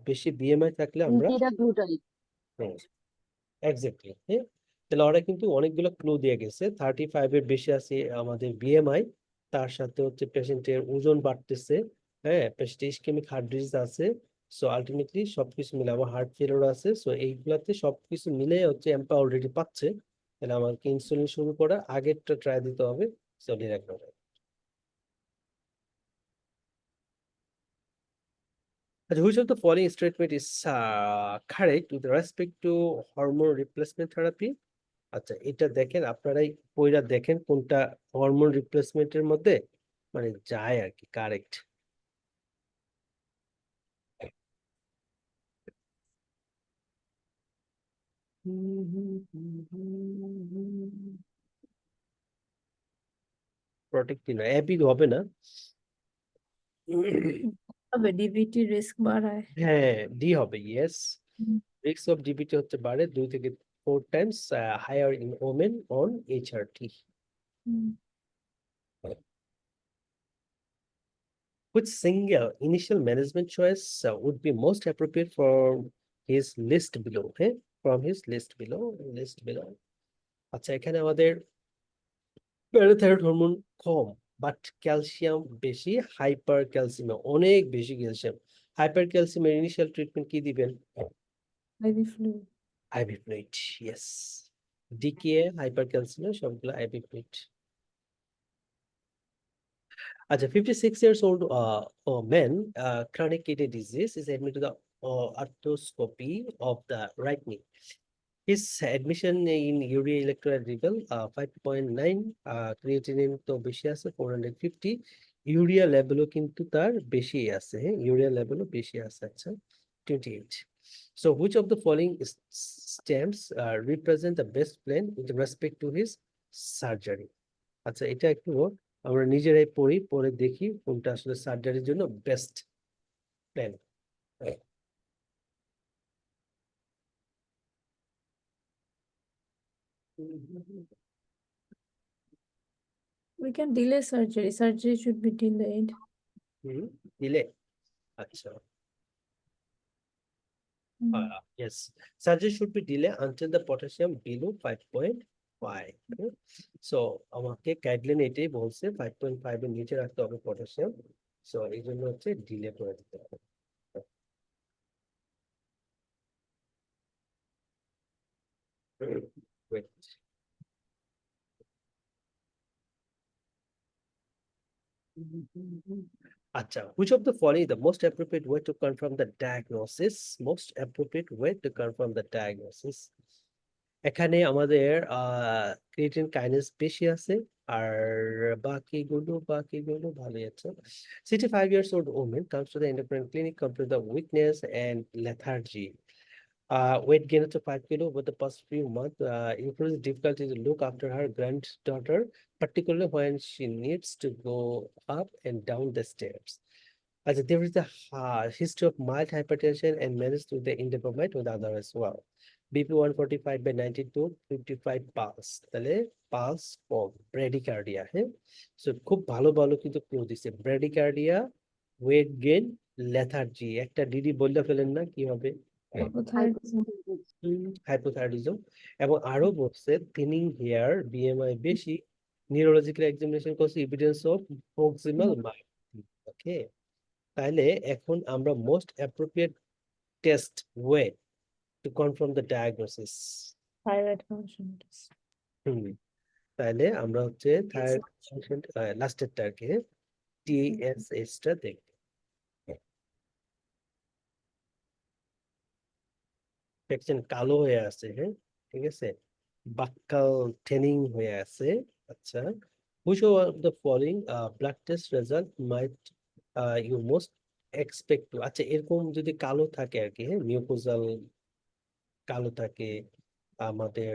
বেশি BMI থাকলে আমরা লিরাগ্লুটাইড exactly তাহলে ওরা কিন্তু অনেকগুলো ক্লু দিয়ে গেছে 35 এর বেশি আছে আমাদের BMI তার সাথে হচ্ছে পেশেন্টের ওজন বাড়তেছে পেশেন্ট ইসকেমিক হার্ট ডিজিজ আছে সো আলটিমেটলি সবকিছু মিলে আবার হার্ট ফেলিওর আছে সো এইগুলাতে সবকিছু মিলে হচ্ছে এম্পা অলরেডি পাচ্ছে তাহলে আমাকে ইনসুলিন শুরু করা আগেরটা ট্রাই দিতে হবে so লিরাগ্লুটাইড which of the following statement is correct with respect to hormone replacement therapy আচ্ছা এটা দেখেন আপনারাই পয়রা দেখেন কোনটা হরমোন রিপ্লেসমেন্টের মধ্যে মানে যায় আর কি কারেক্ট প্রোটেক্টিভ না অ্যাপিড হবে না তবে ডিবিটি রিস্ক বাড়ায় হ্যাঁ ডি হবে ইয়েস হুম। রিস্ক অফ ডিবিটি হচ্ছে বাড়ে 2 থেকে 4 times higher in women on HRT hmm. which single initial management choice would be most appropriate for his list below from his list below আচ্ছা এখানে আমাদের parathyroid hormone com but calcium বেশি hyper calcium অনেক বেশি calcium hyper ক্যালসিয়ামের initial treatment কি দিবেন IV fluid IV fluid yes DKA hyper calcium সবগুলো IV fluid আচ্ছা 56 years old man chronic kidney disease is admitted to the arthroscopy of the right knee. His admission in urea electrolyte level 5.9 creatinine তো বেশি আছে 450 urea লেভেলও কিন্তু তার বেশি আছে urea লেভেলও বেশি আছে আচ্ছা 28 so which of the following stems represent the best plan with respect to his surgery আচ্ছা এটা একটু আমরা নিজেরাই পড়ি পরে দেখি কোনটা আসলে সার্জারির জন্য best plan We can delay surgery. Surgery should be delayed. দিলে আচ্ছা Hmm. yes surgery should be delayed until the potassium below 5.5 so আমাকে গাইডলাইন এটাই বলছে 5.5 এর নিচে রাখতে হবে পটাশিয়াম সো এই জন্য হচ্ছে ডিলে করে দিতে হবে wait আচ্ছা which of the following is the most appropriate way to confirm the diagnosis most appropriate way to confirm the diagnosis এখানে আমাদের ক্রিয়েটিন কাইনেজ বেশি আছে আর বাকিগুলো ভালোই আছে 65 years old woman comes to the endocrine clinic complete the weakness and lethargy weight gain to 5 kilo over the past few months increased difficulty to look after her granddaughter particularly when she needs to go up and down the stairs আচ্ছা, there is a history of mild hypertension and managed with the indapamide with other as well. BP 145 by 92, 55 pulse, তাহলে pulse কম, bradycardia. হ্যাঁ, so খুব ভালো ভালো কিন্তু clue দিছে। Bradycardia, weight gain, lethargy. একটা DD বললে ফেলেন না কি হবে? Hypothyroidism. হাইপোথাইরয়েডিজম। এবং আরো বলছে থিনিং হেয়ার, বিএমআই বেশি, নিউরোলজিক্যাল এক্সামিনেশন করছে, এভিডেন্স অফ প্রক্সিমাল মায়োপ্যাথি। ওকে, তাহলে এখন আমরা most appropriate test way to confirm the diagnosis. Thyroid function test. তাহলে আমরা হচ্ছে থাইরয়েড লাস্টেরটাকে টিএসএইচ টা দেখব। দেখছেন কালো হয়ে আছে। হ্যাঁ, ঠিক আছে, বাক্কাল টেনিং হয়ে আছে। আচ্ছা, which of the following blood test result might you most expect to? আচ্ছা, এরকম যদি কালো থাকে আর কি, হ্যাঁ, মিউকোজাল কালো থাকে, আমাদের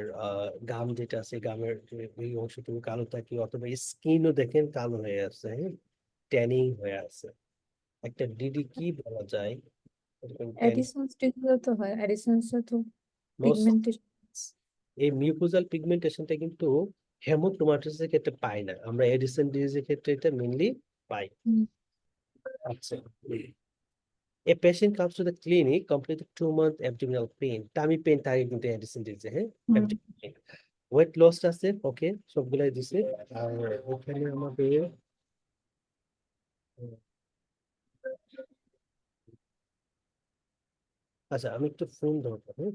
গাম যেটা আছে গামের এই অংশটুকু কালো থাকে, অথবা স্কিনও দেখেন কালো হয়ে আছে, হ্যাঁ, ট্যানিং হয়ে আছে। একটা ডিডি কি বলা যায় এরকম ট্যানিং? Addison's disease তো হয়, Addison's তো Most pigmentation. এই মিউকোজাল পিগমেন্টেশনটা কিন্তু হেমোক্রোমাটোসিসের ক্ষেত্রে পাই না আমরা, এডিসন ডিজিজের ক্ষেত্রে এটা মেইনলি পাই। হুম। আচ্ছা, a patient comes to the clinic complete 2 month abdominal pain, tummy pain থাকে কিন্তু এডিসন ডিজিজে। হ্যাঁ, abdominal pain, ওয়েট লস আছে, ওকে, সবগুলাই দিছে। আর ওখানে আমাদের আচ্ছা, আমি একটু ফোন ধরবো। হ্যাঁ,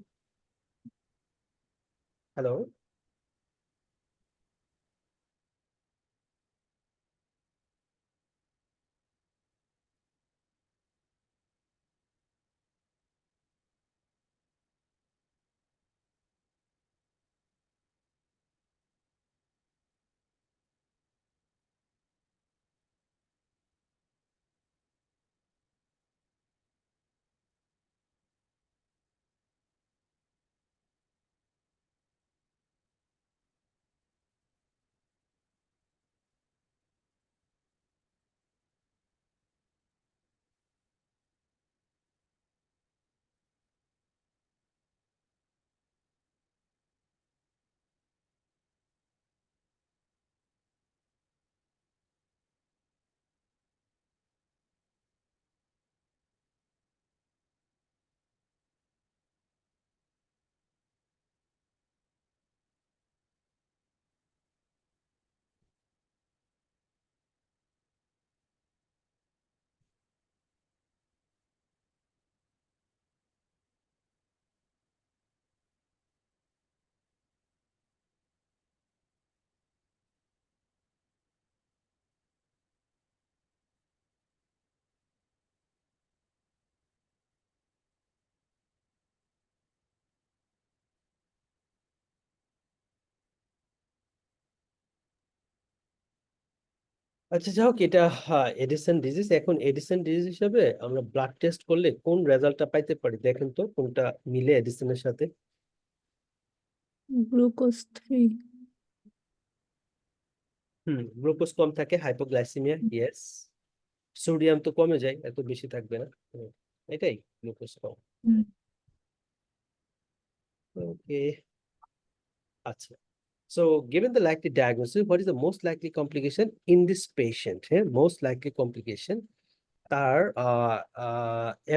হ্যালো। আচ্ছা, যাই হোক, এটা এডিসন ডিজিজ। এখন এডিসন ডিজিজ হিসেবে আমরা ব্লাড টেস্ট করলে কোন রেজাল্টটা পাইতে পারি দেখেন তো, কোনটা মিলে এডিসনের সাথে? Glucose 3. গ্লুকোজ কম থাকে, হাইপোগ্লাইসিমিয়া, ইয়েস। সোডিয়াম তো কমে যায়, এত বেশি থাকবে না। এটাই গ্লুকোজ কম। হুম। ওকে, আচ্ছা। So, given the likely diagnosis, what is the most likely complication in this patient? হ্যাঁ, most likely complication, তার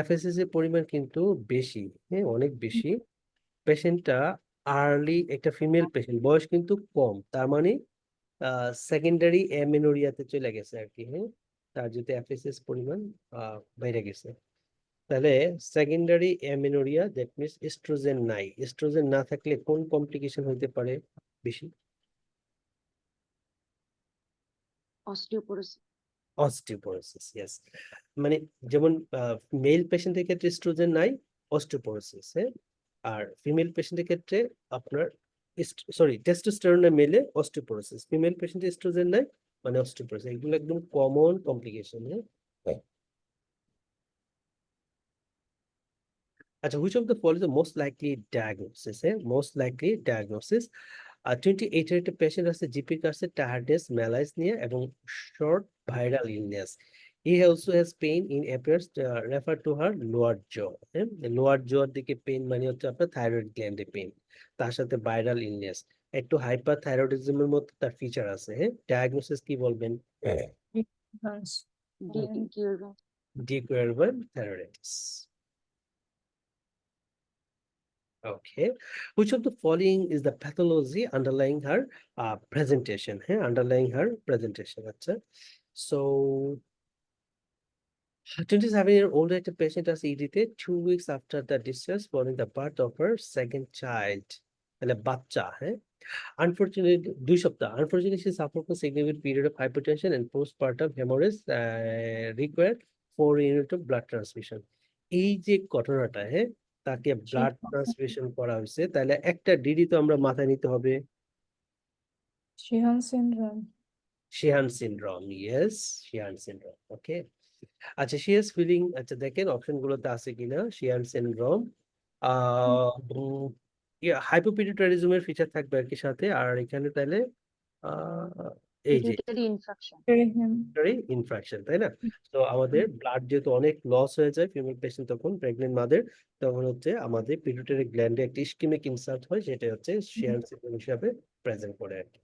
এফএসএস এর পরিমাণ কিন্তু বেশি, হ্যাঁ, অনেক বেশি। পেশেন্টটা আর্লি, একটা ফিমেল পেশেন্ট, বয়স কিন্তু কম, তার মানে সেকেন্ডারি অ্যামেনোরিয়াতে চলে গেছে আর কি। হ্যাঁ, তার যদি এফএসএস পরিমাণ বেড়ে গেছে, তাহলে secondary amenorrhoea, that means oestrogen নাই। এস্ট্রোজেন না থাকলে কোন কমপ্লিকেশন হতে পারে বেশি? অস্টিওপোরোসিস। Osteoporosis, yes. মানে যেমন মেল পেশেন্টের ক্ষেত্রে এস্ট্রোজেন নাই, অস্টিওপোরোসিস। হ্যাঁ, আর ফিমেল পেশেন্টের ক্ষেত্রে আপনার টেস্টোস্টেরনের মেলে অস্টিওপোরোসিস, ফিমেল পেশেন্টে এস্ট্রোজেন নাই মানে অস্টিওপোরোসিস। এগুলো একদম কমন কমপ্লিকেশন। হ্যাঁ, আচ্ছা, which of the following is the most likely diagnosis? হ্যাঁ, most likely diagnosis, 28 একটা পেশেন্ট আছে, জিপির কাছে টায়ার্ডনেস, ম্যালাইস নিয়ে এবং short viral illness. He also has pain in appears refer to her lower jaw. হ্যাঁ লোয়ার jaw দিকে পেইন মানে হচ্ছে আপনার থাইরয়েড গ্ল্যান্ডে পেইন, তার সাথে ভাইরাল ইলনেস, একটু হাইপারথাইরয়েডিজমের মতো তার ফিচার আছে। হ্যাঁ ডায়াগনোসিস কি বলবেন? Hans. ডিকিউরভেন্স ডিকুয়ারবাল থাইরয়েডিটিস। Okay, which of the following is the pathology underlying her presentation? হ্যাঁ underlying her presentation আচ্ছা। So 27-year-old একটা patient আছে ED-তে 2 weeks after the discharge following the birth of her second child, মানে বাচ্চা। হ্যাঁ unfortunately 2 সপ্তাহ, unfortunately she suffered from significant period of hypertension and postpartum hemorrhage required 4 units of blood transfusion। এই যে ঘটনাটা, হ্যাঁ তাকে ব্লাড ট্রান্সফিউশন করা হয়েছে, তাহলে একটা ডিডি তো আমরা মাথায় নিতে হবে, Sheehan syndrome. Sheehan syndrome. Yes, Sheehan syndrome. Okay, আচ্ছা শিয়াস ফিলিং, আচ্ছা দেখেন অপশন গুলোতে আছে কিনা। শিয়ান সিনড্রোম হাইপোপিটুইটারিজমের ফিচার থাকবে আর কি সাথে, আর এখানে তাহলে এই যে পিটুইটারি ইনফ্রাকশন ইনফ্রাকশন, তাই না? তো আমাদের ব্লাড যেহেতু অনেক লস হয়ে যায় ফিমেল পেশেন্ট, তখন প্রেগনেন্ট মাদের, তখন হচ্ছে আমাদের পিটুইটারি গ্ল্যান্ডে একটা ইসকিমিক ইনসার্ট হয়, সেটা হচ্ছে শিয়ান সিনড্রোম হিসাবে প্রেজেন্ট করে আর কি।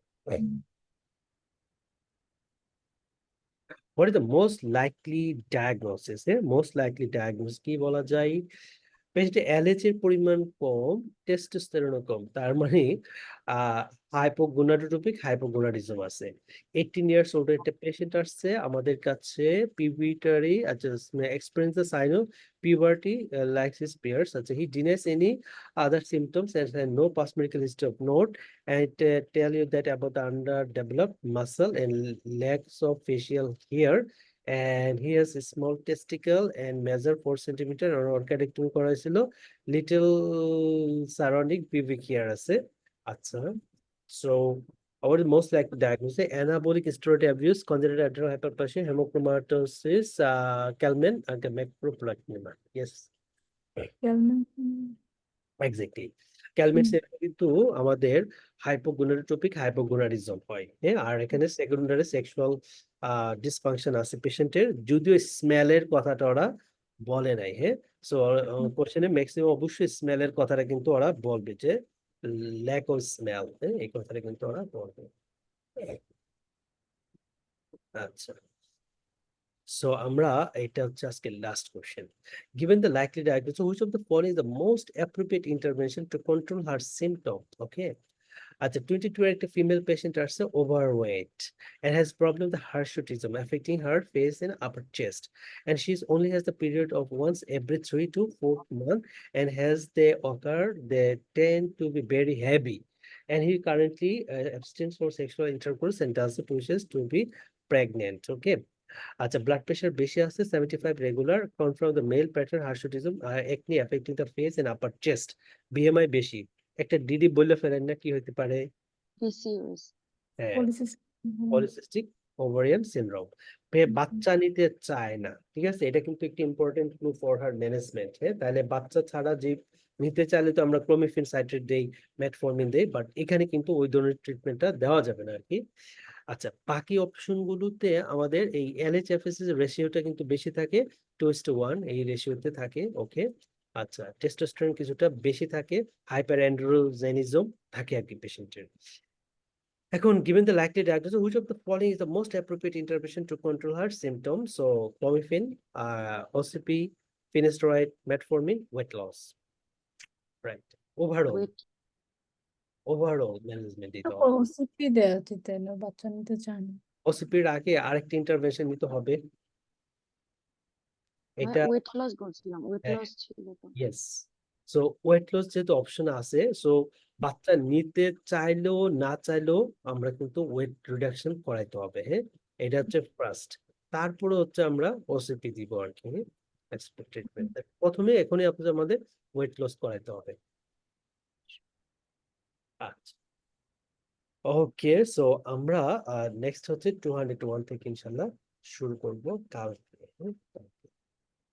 What is the most likely diagnosis? Most likely diagnosis কি বলা যায়? পেশেন্টে LH এর পরিমাণ কম, টেস্টোস্টেরনও কম, তার মানে হাইপোগোনাডোট্রপিক হাইপোগোনাডিজম আছে। 18 ইয়ার্স ওল্ড একটা পেশেন্ট আসছে আমাদের কাছে, পিউবিটারি আচ্ছা experience the sign of puberty like his peers. আচ্ছা he denies any other symptoms and has no past medical history of note, and tell you that about the underdeveloped muscle and lacks of facial hair, and he has a small testicle and measure 4 centimeter or orchidectomy করা হয়েছিল, little surrounding pubic hair আছে। আচ্ছা, so our most likely diagnosis anabolic steroid abuse, congenital adrenal hyperplasia, hemochromatosis, Kalman and macroplasma. Yes, exactly. ক্যালমেটসের কিন্তু আমাদের hypogonadotropic hypogonadism হয়। হ্যাঁ আর এখানে সেকেন্ডারি সেক্সুয়াল ডিসফাংশন আছে পেশেন্টের, যদিও স্মেলের কথাটা ওরা বলে নাই। হ্যাঁ সো কোশ্চেনে ম্যাক্সিমাম অবশ্যই স্মেলের কথাটা কিন্তু ওরা বলবে, যে ল্যাক অফ স্মেল, হ্যাঁ এই কথাটা কিন্তু ওরা বলবে। আচ্ছা, so আমরা এটা হচ্ছে আজকে last question. Given the likely diagnosis, which of the following is the most appropriate intervention to control her symptom? Okay, আচ্ছা 22 এর একটা ফিমেল পেশেন্ট আসছে, overweight and has problem with hirsutism affecting her face and upper chest, and she only has the period of once every 3 to 4 months, and has they occur, they tend to be very heavy, and he currently abstains from sexual intercourse and does not wishes to be pregnant. Okay, আচ্ছা blood pressure বেশি আছে 75 regular, confirm the male pattern hirsutism, acne affecting the face and upper chest, BMI বেশি, একটা DD বললে ফেলেন না, কি হতে পারে? পিসিওএস হ্যাঁ পলিসিস্টিক ওভারিয়ান সিনড্রোম। বাচ্চা নিতে চায় না, ঠিক আছে, এটা কিন্তু একটি important clue for her management. হ্যাঁ তাহলে বাচ্চা ছাড়া যে নিতে চাইলে তো আমরা ক্লোমিফেন সাইট্রেট দেই, মেটফর্মিন দেই, বাট এখানে কিন্তু ওই ধরনের ট্রিটমেন্টটা দেওয়া যাবে না আর কি। আচ্ছা বাকি অপশন গুলোতে আমাদের এই LHFS এর রেশিওটা কিন্তু বেশি থাকে, 2:1 এই রেশিওতে থাকে। ওকে, আচ্ছা টেস্টোস্টেরন কিছুটা বেশি থাকে, হাইপার অ্যান্ড্রোজেনিজম থাকে আর কি পেশেন্টের। এখন given the likely diagnosis, which of the following is the most appropriate intervention to control her symptoms? So clomiphene, OCP, finasteride, metformin, weight loss. Right, overall management দিতে হবে। ওসিপি দেওয়া দিতে না, বাচ্চা নিতে চায় না। ওসিপির আগে আরেকটা ইন্টারভেনশন নিতে হবে, এটা ওয়েট লস বলছিলাম, ওয়েট হ্যাঁ লস ছিল তো। ইয়েস। সো ওয়েট লস যেহেতু অপশন আছে, সো বাচ্চা নিতে চাইলেও না চাইলেও আমরা কিন্তু ওয়েট রিডাকশন করাইতে হবে। হ্যাঁ এটা হচ্ছে ফার্স্ট, তারপরে হচ্ছে আমরা ওসিপি দিব আর কি, ট্রিটমেন্ট। প্রথমে এখনই আপনাদের আমাদের ওয়েট লস করাইতে হবে। আচ্ছা ওকে, সো আমরা নেক্সট হচ্ছে 201 থেকে ইনশাল্লাহ শুরু করব কালকে।